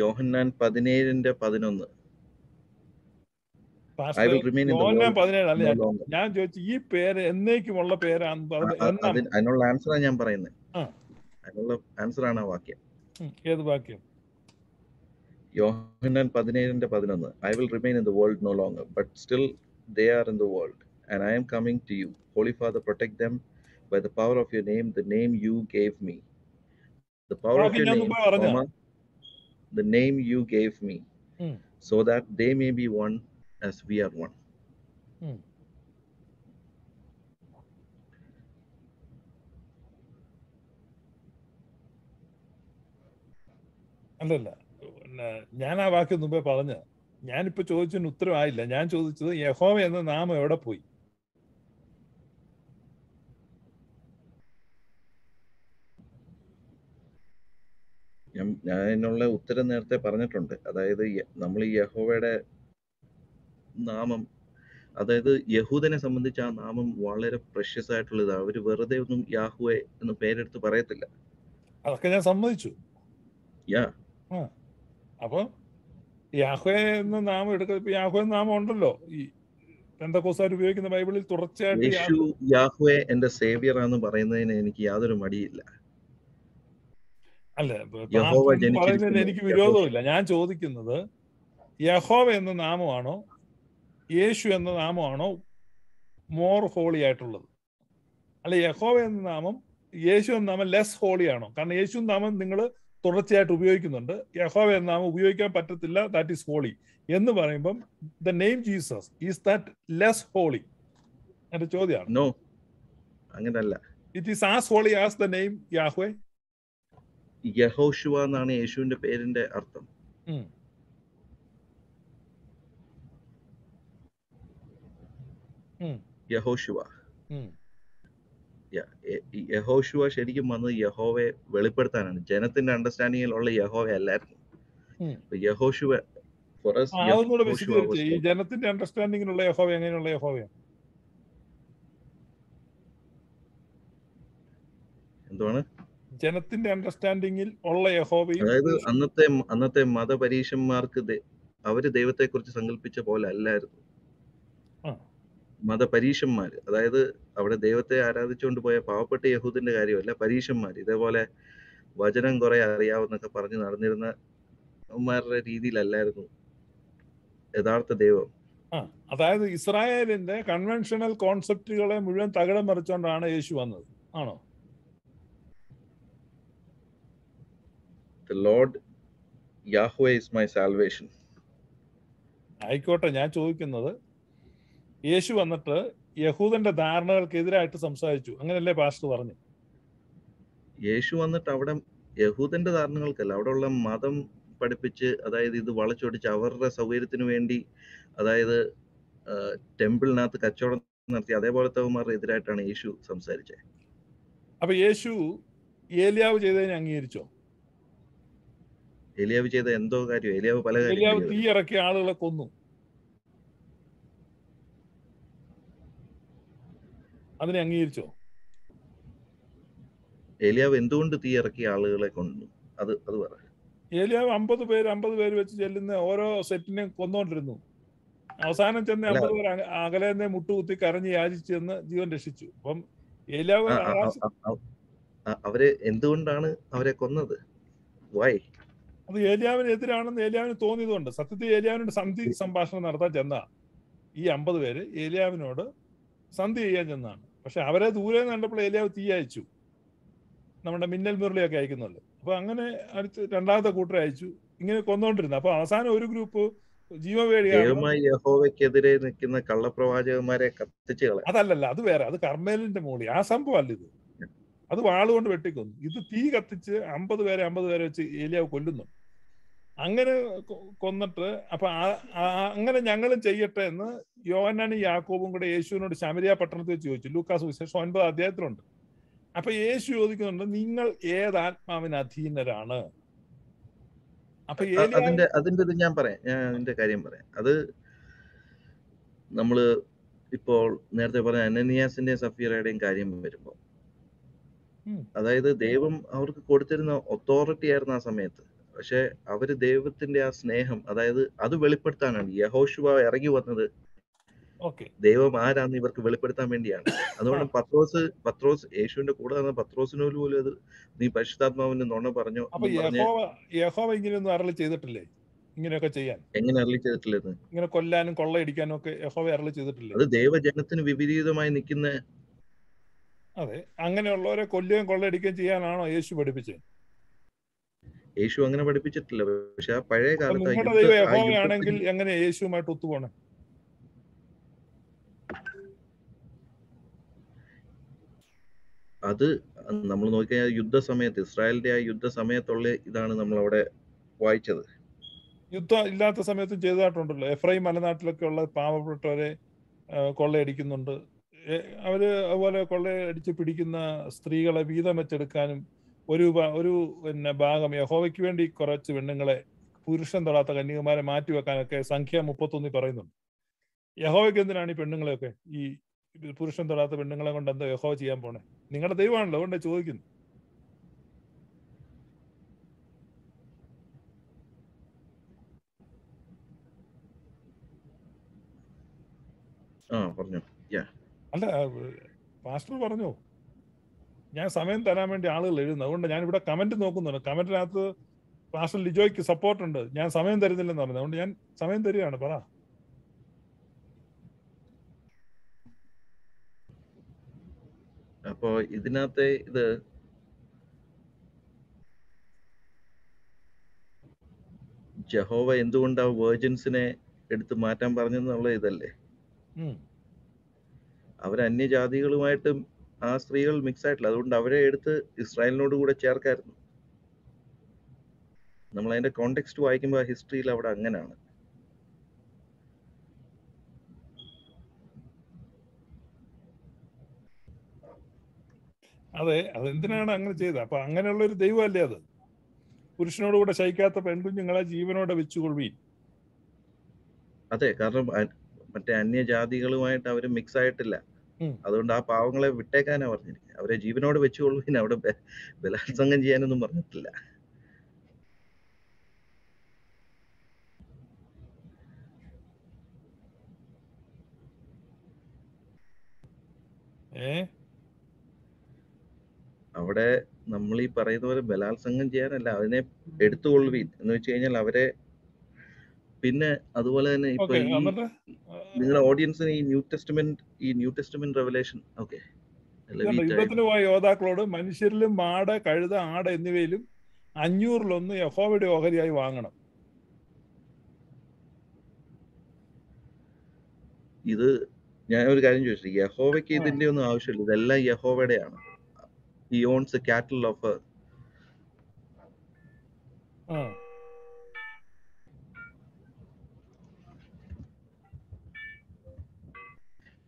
യോഹന്നാൻ 17:11 അല്ല, ഞാൻ ചോദിച്ചു ഈ പേര് എന്നേക്കുമുള്ള പേരാന്ന് പറഞ്ഞു. അതിനുള്ള ആൻസറാണ് ഞാൻ പറയുന്നത്. അതിനുള്ള ആൻസറാണ് ആ വാക്യം. ഏത് വാക്യം? യോഹന്നാൻ 17:11. I will remain in the world no longer, but still they are in the world, and I am coming to you. Holy Father, protect them by the power of your name, the name you gave me. The power of your name, the name you gave me, so that they may be one as we are one. അല്ലല്ല, ഞാൻ ആ വാക്യം മുമ്പേ പറഞ്ഞ. ഞാനിപ്പോ ചോദിച്ചതിന് ഉത്തരവായില്ല. ഞാൻ ചോദിച്ചത് യഹോവ എന്ന നാമം എവിടെ പോയി? ഞാൻ അതിനുള്ള ഉത്തരം നേരത്തെ പറഞ്ഞിട്ടുണ്ട്. അതായത് നമ്മൾ ഈ യഹോവയുടെ നാമം, അതായത് യഹൂദനെ സംബന്ധിച്ച് ആ നാമം വളരെ പ്രഷ്യസ് ആയിട്ടുള്ളത്. അവര് വെറുതെ ഒന്നും യാഹ്വേ എന്ന് പേരെടുത്ത് പറയത്തില്ല. അതൊക്കെ ഞാൻ സമ്മതിച്ചു. അപ്പൊ യാഹ്വേ എന്ന നാമം എടുക്കുക. യാഹ്വേ എന്ന നാമം ഉണ്ടല്ലോ ഈ പെന്തക്കോസ്തുകാർ ഉപയോഗിക്കുന്ന ബൈബിളിൽ തുടർച്ചയായിട്ട്. യാഹ്വേ എന്റെ സേവിയർ ആണെന്ന് പറയുന്നതിന് എനിക്ക് യാതൊരു മടിയില്ല. അല്ല, പറയുന്നതിന് എനിക്ക് വിരോധമില്ല. ഞാൻ ചോദിക്കുന്നത് യഹോവ എന്ന നാമമാണോ യേശു എന്ന നാമമാണോ മോർ ഹോളി ആയിട്ടുള്ളത്? അല്ല, യഹോവ എന്ന നാമം യേശു എന്ന നാമം ലെസ് ഹോളി ആണോ? കാരണം യേശു നാമം നിങ്ങൾ തുടർച്ചയായിട്ട് ഉപയോഗിക്കുന്നുണ്ട്. യഹോവ എന്ന നാമം ഉപയോഗിക്കാൻ പറ്റത്തില്ല, ദാറ്റ് ഈസ് ഹോളി എന്ന് പറയുമ്പം the name Jesus is that less holy? എന്റെ ചോദ്യമാണ്. നോ, അങ്ങനല്ല. It is as holy as the name Yahweh. യഹോശുവ എന്നാണ് യേശുവിന്റെ പേരിന്റെ അർത്ഥം. ഉം. ഉം. യഹോശുവ. ഉം. യഹോശുവ ശരിക്കും വന്നത് യഹോവയെ വെളിപ്പെടുത്താനാണ്. ജനത്തിന്റെ അണ്ടർസ്റ്റാൻഡിങ്ങിലുള്ള യഹോവ അല്ലായിരുന്നു. ഉം. യഹോശുവ for us, അതൊന്നുകൂടെ യഹോശുവ വിശദീകരിച്ച് was ഈ ജനത്തിന്റെ അണ്ടർസ്റ്റാൻഡിങ്ങിനുള്ള യഹോവ എങ്ങനെയുള്ള യഹോവയാണ്? എന്താണ്? ജനത്തിന്റെ അണ്ടർസ്റ്റാൻഡിങ്ങിൽ ഉള്ള യഹോവയും, അതായത് അന്നത്തെ മതപരീശന്മാർക്ക് അവര് ദൈവത്തെ കുറിച്ച് സങ്കല്പിച്ച പോലെ അല്ലായിരുന്നു. മതപരീശന്മാര്, അതായത് അവിടെ ദൈവത്തെ ആരാധിച്ചുകൊണ്ട് പോയ പാവപ്പെട്ട യഹൂദന്റെ കാര്യമല്ല, പരീശന്മാർ ഇതേപോലെ വചനം കുറെ അറിയാവുന്നൊക്കെ പറഞ്ഞ് നടന്നിരുന്ന അവന്മാരുടെ രീതിയിലല്ലായിരുന്നു യഥാർത്ഥ ദൈവം. അതായത് ഇസ്രായേലിന്റെ കൺവെൻഷണൽ കോൺസെപ്റ്റുകളെ മുഴുവൻ തകിടം മറിച്ചുകൊണ്ടാണ് യേശു വന്നത്, ആണോ? The Lord Yahweh is my salvation. ആയിക്കോട്ടെ, ഞാൻ ചോദിക്കുന്നത്, യേശു വന്നിട്ട് യഹൂദന്റെ ധാരണകൾക്കെതിരായിട്ട് സംസാരിച്ചു, അങ്ങനെയല്ലേ പാസ്റ്റർ പറഞ്ഞു? യേശു വന്നിട്ട് അവിടെ യഹൂദന്റെ ധാരണകൾക്കല്ല, അവിടെയുള്ള മതം പഠിപ്പിച്ച്, അതായത് ഇത് വളച്ചൊടിച്ച് അവരുടെ സൗകര്യത്തിന് വേണ്ടി, അതായത് ടെമ്പിളിനകത്ത് കച്ചവടം നടത്തി അതേപോലത്തെവന്മാരുടെ എതിരായിട്ടാണ് യേശു സംസാരിച്ചത്. അപ്പൊ യേശു ഏലിയാവ് ചെയ്തതിനെ അംഗീകരിച്ചോ? ഏലിയാവ് ചെയ്ത എന്തോ കാര്യം? ഏലിയാവ് പല ഏലിയാവ് കാര്യം തീ ഇറക്കിയ ആളുകളെ കൊന്നു, അതിനെ അംഗീകരിച്ചോ? ഏലിയാവ് എന്തുകൊണ്ട് തീ ഇറക്കിയ ആളുകളെ കൊന്നു? അത് പറ. ഏലിയാവ് 50 പേര് വെച്ച് ചെല്ലുന്ന ഓരോ സെറ്റിനെ കൊന്നോണ്ടിരുന്നു. അവസാനം ചെന്ന് 50 പേർ അകലെ മുട്ടുകുത്തി കരഞ്ഞ് യാചിച്ചെന്ന് ജീവൻ രക്ഷിച്ചു. അപ്പം ഏലിയാവ് അവരെ എന്തുകൊണ്ടാണ് അവരെ കൊന്നത്? വൈ? അത് ഏലിയാവിനെതിരാണെന്ന് ഏലിയാവിന് തോന്നിയതുകൊണ്ട്. സത്യത്തിൽ ഏലിയാവിനോട് സന്ധി സംഭാഷണം നടത്താൻ ചെന്ന ഈ 50 പേര് ഏലിയാവിനോട് സന്ധി ചെയ്യാൻ ചെന്നാണ്. പക്ഷെ അവരെ ദൂരെ നിന്ന് കണ്ടപ്പോൾ ഏലിയാവ് തീ അയച്ചു, നമ്മുടെ മിന്നൽ മുരളിയൊക്കെ അയക്കുന്നുണ്ട്. അപ്പൊ അങ്ങനെ അടുത്ത് രണ്ടാമത്തെ കൂട്ടരെ അയച്ചു, ഇങ്ങനെ കൊന്നോണ്ടിരുന്നു. അപ്പൊ അവസാനം ഒരു ഗ്രൂപ്പ് യഹോവയ്ക്കെതിരെ നിൽക്കുന്ന കള്ളപ്രവാചകന്മാരെ കത്തിച്ചു കളയാം. അതല്ലല്ല, അത് വേറെ, അത് കർമ്മേലിന്റെ മോളി, ആ സംഭവം അല്ല ഇത്. അത് വാളുകൊണ്ട് വെട്ടിക്കൊന്നു. ഇത് തീ കത്തിച്ച് 50 പേരെ വെച്ച് ഏലിയാവ് കൊല്ലുന്നു. അങ്ങനെ കൊന്നിട്ട് അപ്പൊ അങ്ങനെ ഞങ്ങളും ചെയ്യട്ടെ എന്ന് യോഹന്നാനും യാക്കോബും കൂടെ യേശുവിനോട് ശമരിയ പട്ടണത്തിൽ വെച്ച് ചോദിച്ചു. ലൂക്കാസ് സുവിശേഷം 9 അധ്യായത്തിലുണ്ട്. അപ്പൊ യേശു ചോദിക്കുന്നുണ്ട്, നിങ്ങൾ ഏതാത്മാവിന് അധീനരാണ്? അപ്പൊ അതിന്റെ ഇത് ഞാൻ അതിന്റെ കാര്യം പറയാം. അത് നമ്മള് ഇപ്പോൾ നേരത്തെ പറഞ്ഞ അനനിയാസിന്റെയും സഫീറയുടെയും കാര്യം വരുമ്പോ, അതായത് ദൈവം അവർക്ക് കൊടുത്തിരുന്ന ഒത്തോറിറ്റി ആയിരുന്നു ആ സമയത്ത്. പക്ഷെ അവര് ദൈവത്തിന്റെ ആ സ്നേഹം, അതായത് അത് വെളിപ്പെടുത്താനാണ് യഹോശുവ ഇറങ്ങി വന്നത്. ദൈവം ആരാന്ന് ഇവർക്ക് വെളിപ്പെടുത്താൻ വേണ്ടിയാണ്. അതുകൊണ്ട് പത്രോസ് യേശുവിന്റെ കൂടെ വന്ന പത്രോസിന് പോലും അത് നീ പരിശുദ്ധാത്മാവിന്റെ നുണ പറഞ്ഞു. അപ്പൊ യഹോവ ഇങ്ങനെയൊന്നും അരുളി ചെയ്തിട്ടില്ലേ? ഇങ്ങനെയൊക്കെ ചെയ്യാൻ എങ്ങനെ അരുളി ചെയ്തിട്ടില്ലെന്ന്? ഇങ്ങനെ കൊല്ലാനും കൊള്ളയടിക്കാനും ഒക്കെ യഹോവ അരുളി ചെയ്തിട്ടില്ലേ? അത് ദൈവജനത്തിന് വിപരീതമായി നിൽക്കുന്ന, അതെ, അങ്ങനെയുള്ളവരെ കൊല്ലുകയും കൊള്ളയടിക്കുകയും ചെയ്യാനാണോ യേശു പഠിപ്പിച്ചത്? യേശു അങ്ങനെ പഠിപ്പിച്ചിട്ടില്ല. പക്ഷെ ആ പഴയ കാലത്ത് നിങ്ങളുടെ ദൈവം യഹോവയാണെങ്കിൽ എങ്ങനെ യേശുവുമായിട്ട് ഒത്തുപോകണം? അത് നമ്മൾ നോക്കിയാൽ യുദ്ധസമയത്ത്, ഇസ്രായേലിന്റെ ആ യുദ്ധസമയത്തുള്ള ഇതാണ് നമ്മൾ അവിടെ വായിച്ചത്. യുദ്ധം ഇല്ലാത്ത സമയത്തും ചെയ്തതായിട്ടുണ്ടല്ലോ. എഫ്രൈം മലനാട്ടിലൊക്കെ ഉള്ള പാവപ്പെട്ടവരെ കൊള്ളയടിക്കുന്നുണ്ട്. അവര് അതുപോലെ കൊള്ളയടിച്ച് പിടിക്കുന്ന സ്ത്രീകളെ വീതം വെച്ചെടുക്കാനും ഒരു ഭാഗം യഹോവയ്ക്ക് വേണ്ടി കുറച്ച് പെണ്ണുങ്ങളെ, പുരുഷൻ തൊടാത്ത കന്യകമാരെ മാറ്റിവെക്കാനൊക്കെ സംഖ്യ 31 പറയുന്നുണ്ട്. യഹോവയ്ക്ക് എന്തിനാണ് ഈ പെണ്ണുങ്ങളെയൊക്കെ, ഈ പുരുഷൻ തൊടാത്ത പെണ്ണുങ്ങളെ കൊണ്ട് എന്താ യഹോവ ചെയ്യാൻ പോണേ? നിങ്ങളുടെ ദൈവമാണല്ലോ, അതുകൊണ്ട് ചോദിക്കുന്നു. അല്ല, പാസ്റ്റർ പറഞ്ഞു, ഞാൻ സമയം തരാൻ വേണ്ടി ആളുകൾ എഴുതുന്നു. അതുകൊണ്ട് ഞാൻ ഇവിടെ കമന്റ് നോക്കുന്നുണ്ട്. കമന്റിനകത്ത് പാസ്റ്റർ ലിജോയ്ക്ക് സപ്പോർട്ട് ഉണ്ട്, ഞാൻ സമയം തരുന്നില്ലെന്ന് പറഞ്ഞു. അതുകൊണ്ട് ഞാൻ സമയം തരികയാണ്. പറ. അപ്പോ ഇതിനകത്തെ ഇത് യഹോവ എന്തുകൊണ്ട് ആ വേർജിൻസിനെ എടുത്ത് മാറ്റാൻ പറഞ്ഞെന്നുള്ള ഇതല്ലേ? അവർ അന്യജാതികളുമായിട്ട് ആ സ്ത്രീകൾ മിക്സ് ആയിട്ടില്ല. അതുകൊണ്ട് അവരെ എടുത്ത് ഇസ്രായേലിനോട് കൂടെ ചേർക്കായിരുന്നു. നമ്മൾ അതിന്റെ കോണ്ടെക്സ്റ്റ് വായിക്കുമ്പോൾ ഹിസ്റ്ററിയിൽ അവിടെ അങ്ങനെയാണ്. അതെ, അതെന്തിനാണ് അങ്ങനെ ചെയ്തത്? അപ്പൊ അങ്ങനെയുള്ള ഒരു ദൈവമല്ലേ അത്? പുരുഷനോട് കൂടെ ശയിക്കാത്ത പെൺകുഞ്ഞുങ്ങളെ ജീവനോടെ വെച്ചുകൊള്ളുവീൻ. അതെ, കാരണം മറ്റേ അന്യജാതികളുമായിട്ട് അവർ മിക്സ് ആയിട്ടില്ല. അതുകൊണ്ട് ആ പാവങ്ങളെ വിട്ടേക്കാനാ പറഞ്ഞിരിക്കുന്നത്. അവരെ ജീവനോട് വെച്ചുകൊള്ളുവിൻ, അവിടെ ബലാത്സംഗം ചെയ്യാനൊന്നും പറഞ്ഞിട്ടില്ല. അവിടെ നമ്മൾ ഈ പറയുന്ന പോലെ ബലാത്സംഗം ചെയ്യാനല്ല, അതിനെ എടുത്തുകൊള്ളുവീൻ എന്ന് വെച്ച് കഴിഞ്ഞാൽ അവരെ. പിന്നെ അതുപോലെ തന്നെ ഇപ്പൊ ഈ നിങ്ങളുടെ ഓഡിയൻസിന് ഈ ന്യൂ ടെസ്റ്റ്മെന്റ് റെവലേഷൻ ഓക്കെ, യുദ്ധത്തിന് പോയ യോദ്ധാക്കളോട് മനുഷ്യരിലും മാട്, കഴുത, ആട് എന്നിവയിലും 500 യഹോവയുടെ ഓഹരിയായി വാങ്ങണം. ഇത് ഞാൻ ഒരു കാര്യം ചോദിച്ചു, യഹോവയ്ക്ക് ഇതിന്റെ ഒന്നും ആവശ്യമില്ല, ഇതെല്ലാം യഹോവയുടെയാണ്. He owns the cattle of a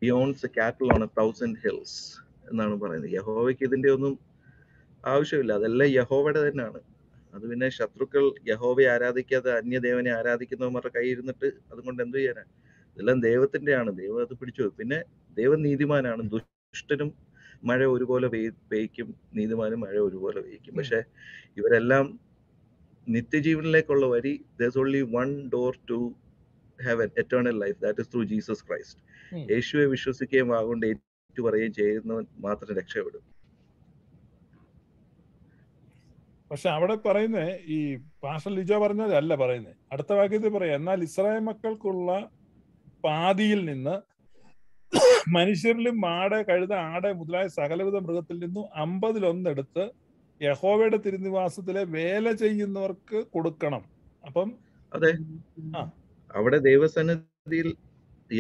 He owns the cattle on 1,000 hills എന്നാണ് പറയുന്നത്. യഹോവയ്ക്ക് ഇതിന്റെ ഒന്നും ആവശ്യമില്ല, അതെല്ലാം യഹോവയുടെ തന്നെയാണ്. അത് പിന്നെ ശത്രുക്കൾ യഹോവയെ ആരാധിക്കാതെ അന്യദേവനെ ആരാധിക്കുന്നവരുടെ കയ്യിൽ ഇരുന്നിട്ട് അതുകൊണ്ട് എന്ത് ചെയ്യാനാ? ഇതെല്ലാം ദൈവത്തിന്റെയാണ്, ദൈവം അത് പിടിച്ചു. പിന്നെ ദൈവം നീതിമാനാണ്, ദുഷ്ടനും മഴ ഒരുപോലെ പെയ്യ്ക്കും, നീതിമാനും മഴ ഒരുപോലെ പെയ്യ്ക്കും. പക്ഷെ ഇവരെല്ലാം നിത്യജീവനിലേക്കുള്ള വരി, there's only one door to heaven, eternal life, that is through Jesus Christ. യേശുവെ വിശ്വസിക്കുകയും ആകൊണ്ട് ഏറ്റുപറയുകയും ചെയ്യുന്നവൻ മാത്രം രക്ഷപ്പെടും. പക്ഷെ അവിടെ പറയുന്നത് ഈ പാസ്റ്റർ ലിജോ പറഞ്ഞതല്ല പറയുന്നത്. അടുത്ത വാക്യത്തിൽ പറയാം, എന്നാൽ ഇസ്രായേൽ മക്കൾക്കുള്ള പാതിയിൽ നിന്ന് മനുഷ്യരിലും മാട്, കഴുത, ആട് മുതലായ സകലവിധ മൃഗത്തിൽ നിന്നും 1/50 എടുത്ത് യഹോവയുടെ തിരുനിവാസത്തിലെ വേല ചെയ്യുന്നവർക്ക് കൊടുക്കണം. അപ്പം അതെ, അവിടെ ദൈവസന്നിധിയിൽ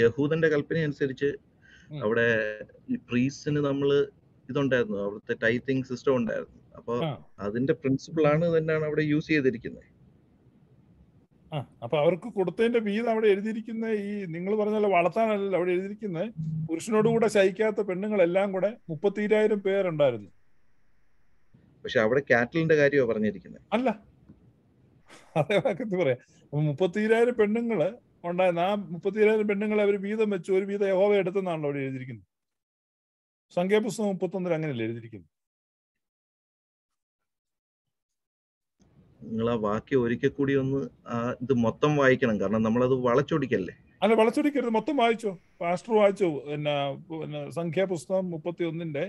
യഹൂദന്റെ കൽപ്പന അനുസരിച്ച് അവിടെ ഈ പ്രീസ്റ്റിന് നമ്മള് ഇതുണ്ടായിരുന്നു, അവിടുത്തെ ടൈത്തിങ് സിസ്റ്റം ഉണ്ടായിരുന്നു. അപ്പൊ അതിന്റെ പ്രിൻസിപ്പിൾ ആണ് തന്നെയാണ് അവിടെ യൂസ് ചെയ്തിരിക്കുന്നത്. അപ്പൊ അവർക്ക് കൊടുത്തതിന്റെ വീതം അവിടെ എഴുതിയിരിക്കുന്ന, ഈ നിങ്ങൾ പറഞ്ഞ വളർത്താനല്ലല്ലോ അവിടെ എഴുതിയിരിക്കുന്നത്, പുരുഷനോടുകൂടെ ശയിക്കാത്ത പെണ്ണുങ്ങളെല്ലാം കൂടെ 32,000 പേരുണ്ടായിരുന്നു. പക്ഷെ അവിടെ കാറ്റലിന്റെ കാര്യമാണ് പറഞ്ഞിരിക്കുന്നത്. അല്ല, അതേ വാക്കത്തിൽ പറയാം, 32,000 പെണ്ണുങ്ങള് ഉണ്ടായിരുന്നു. ആ 32,000 പെണ്ണുങ്ങളെ അവർ വീതം വെച്ചു, ഒരു വീതം യഹോവ എടുത്തെന്നാണല്ലോ അവിടെ എഴുതിയിരിക്കുന്നത്. സംഖ്യാപുസ്തകം 31 അങ്ങനെയല്ലേ എഴുതിയിരിക്കുന്നത്? നിങ്ങൾ ആ വാക്യം ഒരിക്കൽ കൂടി ഒന്ന് ഇത് മൊത്തം വായിക്കണം, കാരണം നമ്മളത് വളച്ചൊടിക്കല്ലേ. അല്ല, വളച്ചൊടിക്കരുത്, മൊത്തം വായിച്ചോ. പാസ്റ്റർ വായിച്ചു. പിന്നെ സംഖ്യാപുസ്തകം 31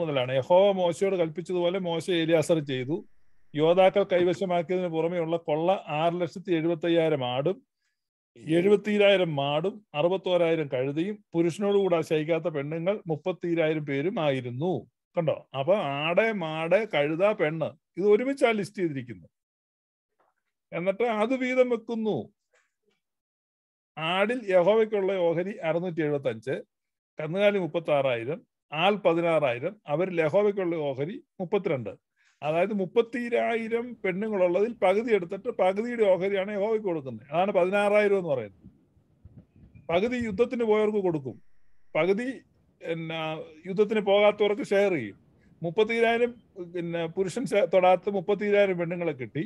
മുതലാണ്. യഹോവ മോശയോട് കൽപ്പിച്ചതുപോലെ മോശ എലിയാസർ ചെയ്തു. യോദ്ധാക്കൾ കൈവശമാക്കിയതിന് പുറമെയുള്ള കൊള്ള 6,75,000 ആടും 70,000 മാടും 61,000 കഴുതയും പുരുഷനോടുകൂടെ ശയിക്കാത്ത പെണ്ണുങ്ങൾ 32,000 പേരും ആയിരുന്നു. കണ്ടോ? അപ്പൊ ആട്, മാട്, കഴുത, പെണ്ണ് ഇത് ഒരുമിച്ചാ ലിസ്റ്റ് ചെയ്തിരിക്കുന്നു. എന്നിട്ട് അത് വീതം വെക്കുന്നു. ആടിൽ യഹോവയ്ക്കുള്ള ഓഹരി 675, കന്നുകാലി 36,000, ആൾ 16,000, അവരിൽ യഹോവയ്ക്കുള്ള ഓഹരി 32. അതായത് 32,000 പെണ്ണുങ്ങളുള്ളതിൽ പകുതി എടുത്തിട്ട് പകുതിയുടെ ഓഹരിയാണ് യഹോവയ്ക്ക് കൊടുക്കുന്നത്. അതാണ് 16,000 എന്ന് പറയുന്നത്. പകുതി യുദ്ധത്തിന് പോയവർക്ക് കൊടുക്കും, പകുതി യുദ്ധത്തിന് പോകാത്തവർക്ക് ഷെയർ ചെയ്യും. 30,000 പിന്നെ പുരുഷൻ തൊടാത്ത 30,000 പെണ്ണുങ്ങളെ കിട്ടി.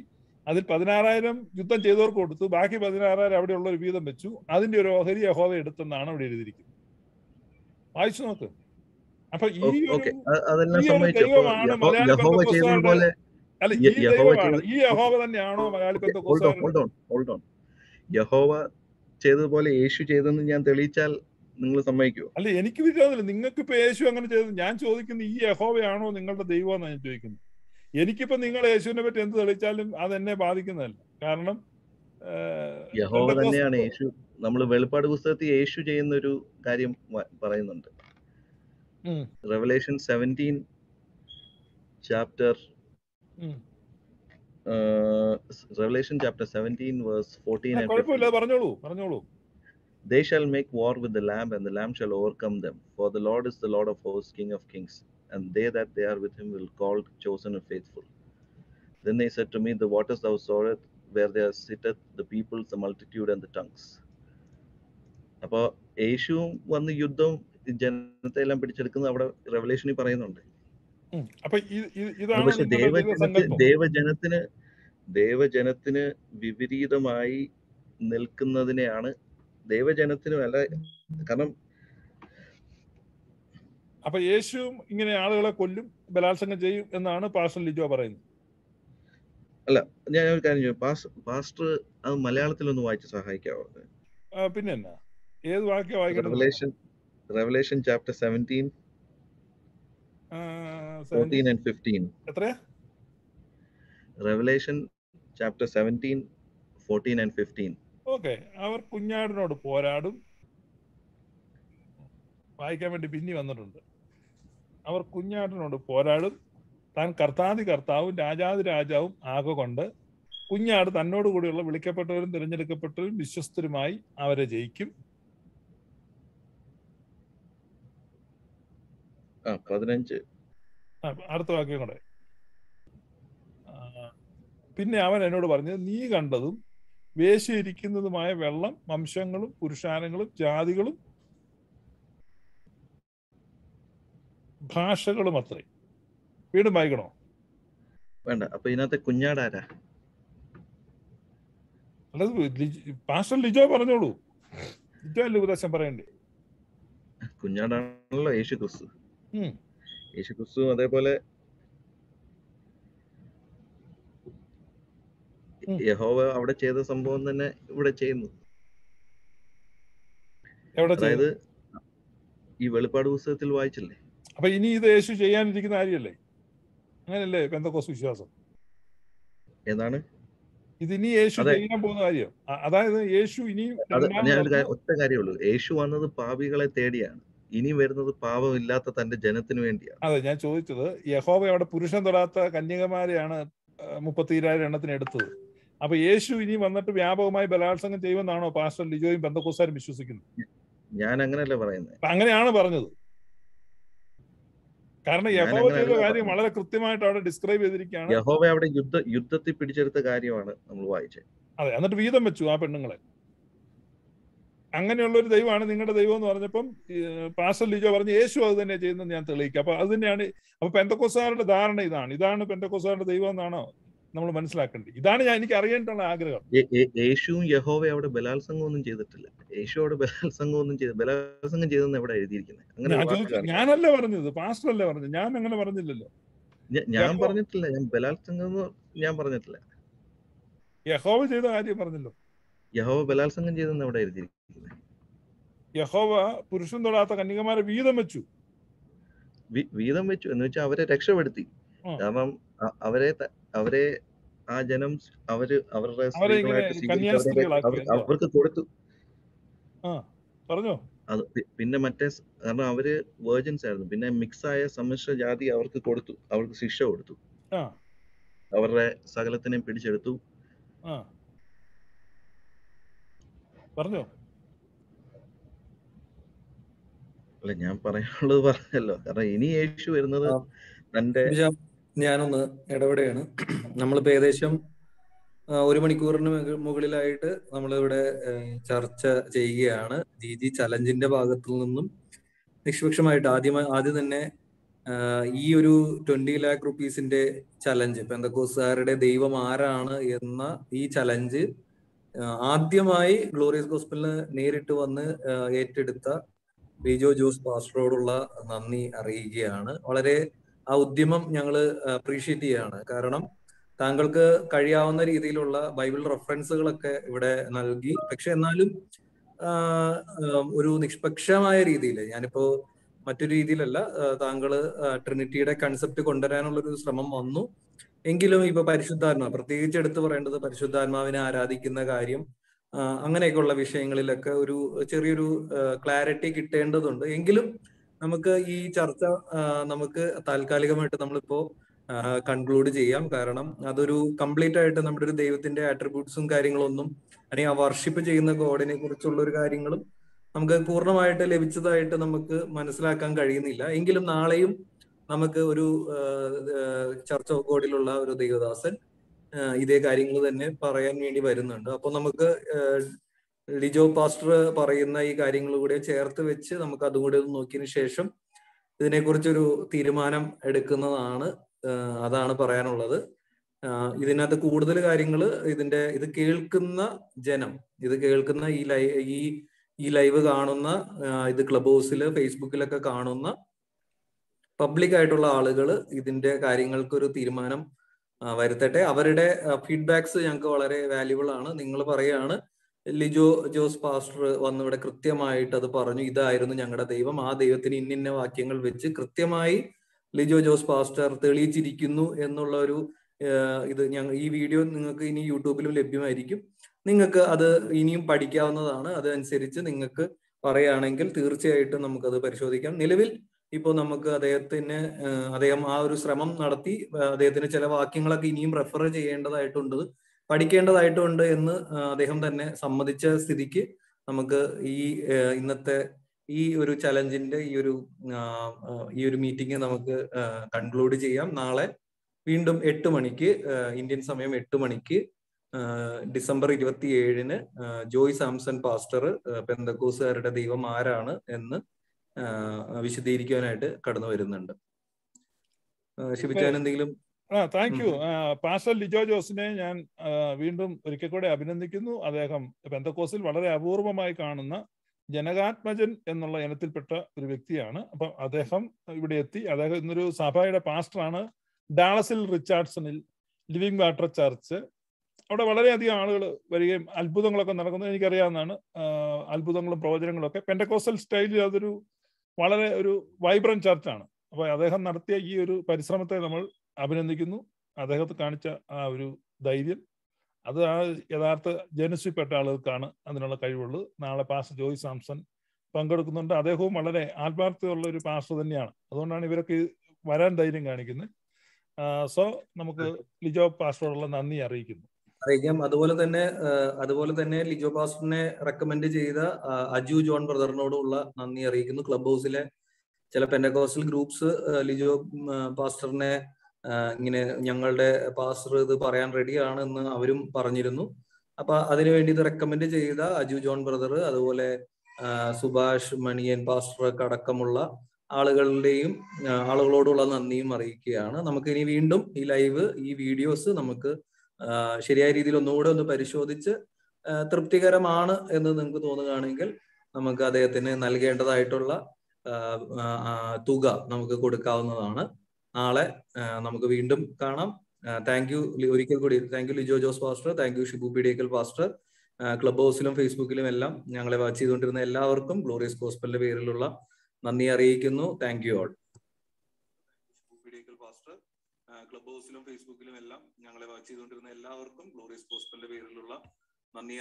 അതിൽ 16,000 യുദ്ധം ചെയ്തവർക്ക് കൊടുത്തു, ബാക്കി 16,000 അവിടെ ഉള്ള ഒരു വീതം വെച്ചു. അതിന്റെ ഒരു ഓഹരി യഹോവ എടുത്തെന്നാണ് അവിടെ എഴുതിയിരിക്കുന്നത്. വായിച്ചു നോക്ക്. അപ്പൊ ഈ ഒരു ദൈവമാണ് മലയാളി പെന്തക്കോസ്തുകാരുടെ, അല്ല ഈ ദൈവമാണ്, ഈ യഹോവ തന്നെയാണോ മലയാളി പെന്തക്കോസ്തുകാരുടെ? യഹോവ ചെയ്തതുപോലെ യേശു ചെയ്തെന്ന് ഞാൻ തെളിയിച്ചാൽ നിങ്ങൾ സമ്മതിക്കുമോ? അല്ല, എനിക്ക് വിരോധമില്ല. നിങ്ങൾക്ക് ഇപ്പൊ യേശു അങ്ങനെ ചെയ്തത്. ഞാൻ ചോദിക്കുന്നത് ഈ യഹോവയാണോ നിങ്ങളുടെ ദൈവം എന്നാണ് ഞാൻ ചോദിക്കുന്നത്. എനിക്കിപ്പോ നിങ്ങൾ യേശുവിനെ പറ്റി എന്ത് തെളിയിച്ചാലും അതെന്നെ ബാധിക്കുന്നതല്ല. കാരണം യഹോവ തന്നെയാണ് യേശു. നമ്മൾ വെളിപ്പാട് പുസ്തകത്തിൽ യേശു ചെയ്യുന്ന ഒരു കാര്യം പറയുന്നുണ്ട്. Revelation 17 chapter Revelation chapter 17 verse 14 and 15. പറഞ്ഞോളൂ. They shall make war with the Lamb, and the Lamb shall overcome them. For the Lord is the Lord of hosts, King of kings, and they that they are with him will called, chosen, and faithful. Then they said to me, the waters thou sawest, where there sitteth the peoples, the multitude, and the tongues. അപ്പോൾ യേശുവും വന്ന് യുദ്ധം ജനത്തെ എല്ലാം പിടിച്ചെടുക്കുന്നത് അവിടെ റെവലേഷനിൽ പറയുന്നുണ്ട്. അപ്പൊ ഇതാണ് പക്ഷെ ദേവജനത്തിന് വിപരീതമായി നിൽക്കുന്നതിനെയാണ് ദൈവജനത്തിനും അല്ല. കാരണം അപ്പൊ യേശുവും ഇങ്ങനെ ആളുകളെ കൊല്ലും, ബലാത്സംഗം ചെയ്യും എന്നാണ് പാസ്റ്റർ ലിജോ പറയുന്നത്. അല്ല, ഞാൻ ഒരു കാര്യം ചെയ്യും, പാസ്റ്റർ അത് മലയാളത്തിലൊന്ന് വായിച്ച് സഹായിക്കാവോ? പിന്നെ എന്നാ, ഏത് വാക്യം വായിക്കണം? Revelation chapter 17, 14 and 15. എത്രയാ? Revelation chapter 17, 14 and 15. ഓക്കെ. അവർ കുഞ്ഞാടിനോട് പോരാടും. വായിക്കാൻ വേണ്ടി പിന്നെ വന്നിട്ടുണ്ട്. അവർ കുഞ്ഞാടിനോട് പോരാടും, താൻ കർത്താതി കർത്താവും രാജാതി രാജാവും ആകൊണ്ട് കുഞ്ഞാട് തന്നോട് കൂടിയുള്ള വിളിക്കപ്പെട്ടവരും തിരഞ്ഞെടുക്കപ്പെട്ടവരും വിശ്വസ്തരുമായി അവരെ ജയിക്കും. 15. അടുത്ത വാക്യം കൂടെ. പിന്നെ അവൻ എന്നോട് പറഞ്ഞത്, നീ കണ്ടതും വേശിയിരിക്കുന്നതുമായ വെള്ളം വംശങ്ങളും പുരുഷാരങ്ങളും ജാതികളും ഭാഷകളും അത്രേ. വീണ്ടും വായിക്കണോ? വേണ്ട. അപ്പൊ ഇതിനകത്തെ കുഞ്ഞാടാരാ? അല്ലത് പാസ്റ്റർ ലിജോ പറഞ്ഞോളൂ. ലിജോ അല്ലേ ഉപദേശം പറയണ്ടേ? കുഞ്ഞാടാണല്ലോ യേശു ക്രിസ്തു. യേശു ക്രിസ്തു അതേപോലെ യഹോവ അവിടെ ചെയ്ത സംഭവം തന്നെ ഇവിടെ ചെയ്യുന്നു. അതായത് ഈ വെളിപ്പാട് പുസ്തകത്തിൽ വായിച്ചില്ലേ? അപ്പൊ ഇനി ഇത് യേശു ചെയ്യാനിരിക്കുന്ന കാര്യമല്ലേ? അങ്ങനല്ലേ പെന്തക്കോസ്ത് വിശ്വാസം? ഏതാണ് ഇതിനി യേശു ചെയ്യാൻ പോകുന്ന കാര്യം? അതായത് യേശു ഇനി ഒറ്റ കാര്യമുള്ളൂ, യേശു വന്നത് പാപികളെ തേടിയാണ്, ഇനി വരുന്നത് പാപമില്ലാത്ത തന്റെ ജനത്തിന് വേണ്ടിയാണ്. അതെ, ഞാൻ ചോദിച്ചത് യഹോവ അവിടെ പുരുഷൻ തൊടാത്ത കന്യകമാരെയാണ് 32,000 എണ്ണത്തിന് എടുത്തത്. അപ്പൊ യേശു ഇനി വന്നിട്ട് വ്യാപകമായി ബലാത്സംഗം ചെയ്യുമെന്നാണോ പാസ്റ്റർ ലിജോയും പെന്തക്കോസ്താരും വിശ്വസിക്കുന്നത്? ഞാൻ അങ്ങനെയല്ല പറയുന്നത്. അങ്ങനെയാണ് പറഞ്ഞത്. കാരണം യഹോവ ചെയ്ത കാര്യം വളരെ കൃത്യമായിട്ട് അവിടെ ഡിസ്ക്രൈബ് ചെയ്തിരിക്കുകയാണ്. യഹോവ അവിടെ യുദ്ധത്തിൽ പിടിച്ചെടുത്ത കാര്യമാണ് നമ്മൾ വായിച്ചത്. അതെ, എന്നിട്ട് വീതം വെച്ചു ആ പെണ്ണുങ്ങളെ. അങ്ങനെയുള്ള ഒരു ദൈവമാണ് നിങ്ങളുടെ ദൈവം എന്ന് പറഞ്ഞപ്പം പാസ്റ്റർ ലിജോ പറഞ്ഞു യേശു അത് തന്നെ ചെയ്യുന്നത് ഞാൻ തെളിയിക്കും. അപ്പൊ അത് തന്നെയാണ്. അപ്പൊ പെന്തക്കോസ്താരുടെ ധാരണ ഇതാണ് പെന്തക്കോസ്താരുടെ ദൈവം എന്നാണോ നമ്മൾ മനസ്സിലാക്കേണ്ടത്? ഇതാണ് എനിക്ക് അറിയാനുള്ള ആഗ്രഹം. യേശുവും യഹോവ അവിടെ ബലാത്സംഗം ഒന്നും ചെയ്തിട്ടില്ല. യേശു അവിടെ ബലാത്സംഗം ചെയ്തെന്ന് എവിടെ എഴുതിയിരിക്കുന്നത്? ഞാനല്ല പറഞ്ഞത്, പാസ്റ്റർ അല്ലേ പറഞ്ഞത്. ഞാൻ അങ്ങനെ പറഞ്ഞില്ലല്ലോ. ഞാൻ പറഞ്ഞിട്ടില്ല, ഞാൻ ബലാത്സംഗം ഞാൻ പറഞ്ഞിട്ടില്ല. യഹോവ ചെയ്ത കാര്യം പറഞ്ഞല്ലോ. യഹോവ ബലാത്സംഗം ചെയ്തെന്ന് എവിടെ എഴുതിയിരിക്കുന്നത്? യഹോവ പുരുഷൻ തൊടാത്ത കന്യകമാരെ വീതം വെച്ചു എന്ന് വെച്ചാൽ അവരെ രക്ഷപ്പെടുത്തി. കാരണം അവരെ ആ ജനം അവരുടെ അവർക്ക് കൊടുത്തു. പറഞ്ഞോ. അത് പിന്നെ കാരണം അവര് വേർജിൻസ് ആയിരുന്നു. പിന്നെ മിക്സ് ആയ സമ്മിശ്ര ജാതി അവർക്ക് കൊടുത്തു, അവർക്ക് ശിക്ഷ കൊടുത്തു, അവരുടെ സകലത്തിനെയും പിടിച്ചെടുത്തു. പറഞ്ഞോ. അല്ല, ഞാൻ പറയാനുള്ളത് പറഞ്ഞല്ലോ. കാരണം ഇനി യേശു വരുന്നത് തന്റെ. ഞാനൊന്ന് ഇടപെടുകയാണ്. നമ്മളിപ്പോ ഏകദേശം 1 മണിക്കൂറിന് മുകളിലായിട്ട് നമ്മളിവിടെ ചർച്ച ചെയ്യുകയാണ്. ദീദി ചലഞ്ചിന്റെ ഭാഗത്തു നിന്നും നിഷ്പക്ഷമായിട്ട് ആദ്യം തന്നെ ഈ ഒരു 20 lakh rupeesന്റെ ചലഞ്ച്, പെന്തക്കോസ്തുകാരുടെ ദൈവം ആരാണ് എന്ന ഈ ചലഞ്ച് ആദ്യമായി ഗ്ലോറിയസ് ഗോസ്പലിന് നേരിട്ട് വന്ന് ഏറ്റെടുത്ത ലിജോ ജോസ് പാസ്റ്ററോടുള്ള നന്ദി അറിയിക്കുകയാണ്. വളരെ ആ ഉദ്യമം ഞങ്ങൾ അപ്രീഷിയേറ്റ് ചെയ്യുകയാണ്. കാരണം താങ്കൾക്ക് കഴിയാവുന്ന രീതിയിലുള്ള ബൈബിൾ റെഫറൻസുകളൊക്കെ ഇവിടെ നൽകി. പക്ഷെ എന്നാലും ഒരു നിഷ്പക്ഷമായ രീതിയിൽ, ഞാനിപ്പോ മറ്റൊരു രീതിയിലല്ല, താങ്കള് ട്രിനിറ്റിയുടെ കൺസെപ്റ്റ് കൊണ്ടുവരാനുള്ളൊരു ശ്രമം വന്നു. എങ്കിലും ഇപ്പൊ പരിശുദ്ധാത്മാവ്, പ്രത്യേകിച്ച് എടുത്തു പറയേണ്ടത് പരിശുദ്ധാത്മാവിനെ ആരാധിക്കുന്ന കാര്യം, അങ്ങനെയൊക്കെയുള്ള വിഷയങ്ങളിലൊക്കെ ഒരു ചെറിയൊരു ക്ലാരിറ്റി കിട്ടേണ്ടതുണ്ട്. എങ്കിലും നമുക്ക് ഈ ചർച്ച നമുക്ക് താൽക്കാലികമായിട്ട് നമ്മളിപ്പോ കൺക്ലൂഡ് ചെയ്യാം. കാരണം അതൊരു കംപ്ലീറ്റ് ആയിട്ട് നമ്മുടെ ഒരു ദൈവത്തിന്റെ ആട്രിബ്യൂട്ട്സും കാര്യങ്ങളൊന്നും അല്ലെങ്കിൽ ആ വർഷിപ്പ് ചെയ്യുന്ന ഗോഡിനെ കുറിച്ചുള്ള ഒരു കാര്യങ്ങളും നമുക്ക് പൂർണ്ണമായിട്ട് ലഭിച്ചതായിട്ട് നമുക്ക് മനസ്സിലാക്കാൻ കഴിയുന്നില്ല. എങ്കിലും നാളെയും നമുക്ക് ഒരു ചർച്ച് ഓഫ് ഗോഡിലുള്ള ഒരു ദൈവദാസൻ ഇതേ കാര്യങ്ങൾ തന്നെ പറയാൻ വേണ്ടി വരുന്നുണ്ട്. അപ്പൊ നമുക്ക് ലിജോ പാസ്റ്റർ പറയുന്ന ഈ കാര്യങ്ങൾ കൂടെ ചേർത്ത് വെച്ച് നമുക്ക് അതും കൂടെ ഒന്ന് നോക്കിയതിനു ശേഷം ഇതിനെക്കുറിച്ചൊരു തീരുമാനം എടുക്കുന്നതാണ്. അതാണ് പറയാനുള്ളത്. ഇതിനകത്ത് കൂടുതൽ കാര്യങ്ങൾ ഇത് കേൾക്കുന്ന ജനം, ഇത് കേൾക്കുന്ന ഈ ലൈവ് കാണുന്ന, ഇത് ക്ലബ് ഹൗസിൽ ഫേസ്ബുക്കിലൊക്കെ കാണുന്ന പബ്ലിക് ആയിട്ടുള്ള ആളുകൾ ഇതിന്റെ കാര്യങ്ങൾക്കൊരു തീരുമാനം വരുത്തട്ടെ. അവരുടെ ഫീഡ്ബാക്സ് ഞങ്ങൾക്ക് വളരെ വാല്യുബിൾ ആണ്. നിങ്ങൾ പറയാണ് ലിജോ ജോസ് പാസ്റ്റർ വന്നിവിടെ കൃത്യമായിട്ട് അത് പറഞ്ഞു, ഇതായിരുന്നു ഞങ്ങളുടെ ദൈവം, ആ ദൈവത്തിന് ഇന്നിന്ന വാക്യങ്ങൾ വെച്ച് കൃത്യമായി ലിജോ ജോസ് പാസ്റ്റർ തെളിയിച്ചിരിക്കുന്നു എന്നുള്ള ഒരു ഇത് ഈ വീഡിയോ നിങ്ങൾക്ക് ഇനി യൂട്യൂബിലും ലഭ്യമായിരിക്കും. നിങ്ങൾക്ക് അത് ഇനിയും പഠിക്കാവുന്നതാണ്. അതനുസരിച്ച് നിങ്ങൾക്ക് പറയുകയാണെങ്കിൽ തീർച്ചയായിട്ടും നമുക്കത് പരിശോധിക്കാം. നിലവിൽ ഇപ്പോൾ നമുക്ക് അദ്ദേഹം ആ ഒരു ശ്രമം നടത്തി, അദ്ദേഹത്തിന് ചില വാക്യങ്ങളൊക്കെ ഇനിയും റെഫർ ചെയ്യേണ്ടതായിട്ടുണ്ട്, പഠിക്കേണ്ടതായിട്ടുണ്ട് എന്ന് അദ്ദേഹം തന്നെ സമ്മതിച്ച സ്ഥിതിക്ക് നമുക്ക് ഇന്നത്തെ ഈ ഒരു ചലഞ്ചിന്റെ ഈ ഒരു മീറ്റിംഗ് നമുക്ക് കൺക്ലൂഡ് ചെയ്യാം. നാളെ വീണ്ടും 8 മണിക്ക് ഇന്ത്യൻ സമയം 8 മണിക്ക് ഡിസംബർ 27 ജോയ് സാംസൺ പാസ്റ്റർ പെന്തക്കോസുകാരുടെ ദൈവം ആരാണ് എന്ന് വിശദീകരിക്കാനായിട്ട് കടന്നു വരുന്നുണ്ട്. ഷിബിച്ചാൻ എന്തെങ്കിലും? Thank you. പാസ്റ്റർ ലിജോ ജോസിനെ ഞാൻ വീണ്ടും ഒരിക്കൽ കൂടെ അഭിനന്ദിക്കുന്നു. അദ്ദേഹം പെന്തക്കോസിൽ വളരെ അപൂർവമായി കാണുന്ന ജനകാത്മജൻ എന്നുള്ള ഇനത്തിൽപ്പെട്ട ഒരു വ്യക്തിയാണ്. അപ്പം അദ്ദേഹം ഇവിടെ എത്തി. അദ്ദേഹം ഇന്നൊരു സഭയുടെ പാസ്റ്ററാണ് ഡാളസിൽ റിച്ചാർഡ്സണിൽ ലിവിംഗ് വാട്ടർ ചർച്ച്. അവിടെ വളരെയധികം ആളുകൾ വരികയും അത്ഭുതങ്ങളൊക്കെ നടക്കുന്നത് എനിക്കറിയാവുന്നതാണ്. അത്ഭുതങ്ങളും പ്രവചനങ്ങളും ഒക്കെ പെന്തക്കോസ്റ്റൽ സ്റ്റൈലിൽ അതൊരു വളരെ ഒരു വൈബ്രന്റ് ചർച്ചാണ്. അപ്പോൾ അദ്ദേഹം നടത്തിയ ഈ ഒരു പരിശ്രമത്തെ നമ്മൾ അഭിനന്ദിക്കുന്നു. അദ്ദേഹത്തെ കാണിച്ച ആ ഒരു ധൈര്യം, അത് ആ യഥാർത്ഥ ജനുസിൽപ്പെട്ട ആളുകൾക്കാണ് അതിനുള്ള കഴിവുള്ളത്. നാളെ പാസ്റ്റർ ജോയ് സാംസൺ പങ്കെടുക്കുന്നുണ്ട്. അദ്ദേഹവും വളരെ ആത്മാർത്ഥതയുള്ള ഒരു പാസ്റ്റർ തന്നെയാണ്. അതുകൊണ്ടാണ് ഇവരൊക്കെ വരാൻ ധൈര്യം കാണിക്കുന്നത്. സോ നമുക്ക് ലിജോ പാസ്റ്ററോടുള്ള നന്ദി അറിയിക്കുന്നു. അതുപോലെ തന്നെ ലിജോ പാസ്റ്ററിനെ റെക്കമെൻഡ് ചെയ്ത അജു ജോൺ ബ്രദറിനോടുള്ള നന്ദി അറിയിക്കുന്നു. ക്ലബ് ഹൗസിലെ ചില പെന്തക്കോസ്റ്റൽ ഗ്രൂപ്പ്സ് ലിജോ പാസ്റ്ററിനെ ഇങ്ങനെ ഞങ്ങളുടെ പാസ്റ്റർ ഇത് പറയാൻ റെഡിയാണ് എന്ന് അവരും പറഞ്ഞിരുന്നു. അപ്പൊ അതിനുവേണ്ടി ഇത് റെക്കമെൻഡ് ചെയ്ത അജു ജോൺ ബ്രദർ, അതുപോലെ സുഭാഷ് മണിയൻ പാസ്റ്റർ അടക്കമുള്ള ആളുകളോടുള്ള നന്ദിയും അറിയിക്കുകയാണ്. നമുക്ക് ഇനി വീണ്ടും ഈ ലൈവ്, ഈ വീഡിയോസ് നമുക്ക് ശരിയായ രീതിയിൽ ഒന്നുകൂടെ ഒന്ന് പരിശോധിച്ച് തൃപ്തികരമാണ് എന്ന് നിങ്ങൾക്ക് തോന്നുകയാണെങ്കിൽ നമുക്ക് അദ്ദേഹത്തിന് നൽകേണ്ടതായിട്ടുള്ള തുക നമുക്ക് കൊടുക്കാവുന്നതാണ്. നാളെ നമുക്ക് വീണ്ടും കാണാം. താങ്ക് യു ഒരിക്കൽ കൂടി. Thank you Lijo Jose pastor, thank you Shibu Pidiyekkal pastor. Club ഹൗസിലും ഫേസ്ബുക്കിലും എല്ലാം ഞങ്ങളെ വാച്ച് ചെയ്തുകൊണ്ടിരുന്ന എല്ലാവർക്കും ഗ്ലോറിയസ് ഗോസ്പലിന്റെ പേരിലുള്ള നന്ദി അറിയിക്കുന്നു. Thank you all. Pastor, club ഹൗസിലും ഫേസ്ബുക്കിലും എല്ലാം ഞങ്ങളെ വാച്ച് ചെയ്തുകൊണ്ടിരുന്ന എല്ലാവർക്കും ഗ്ലോറിയസ് ഗോസ്പലിന്റെ പേരിലുള്ള നന്ദി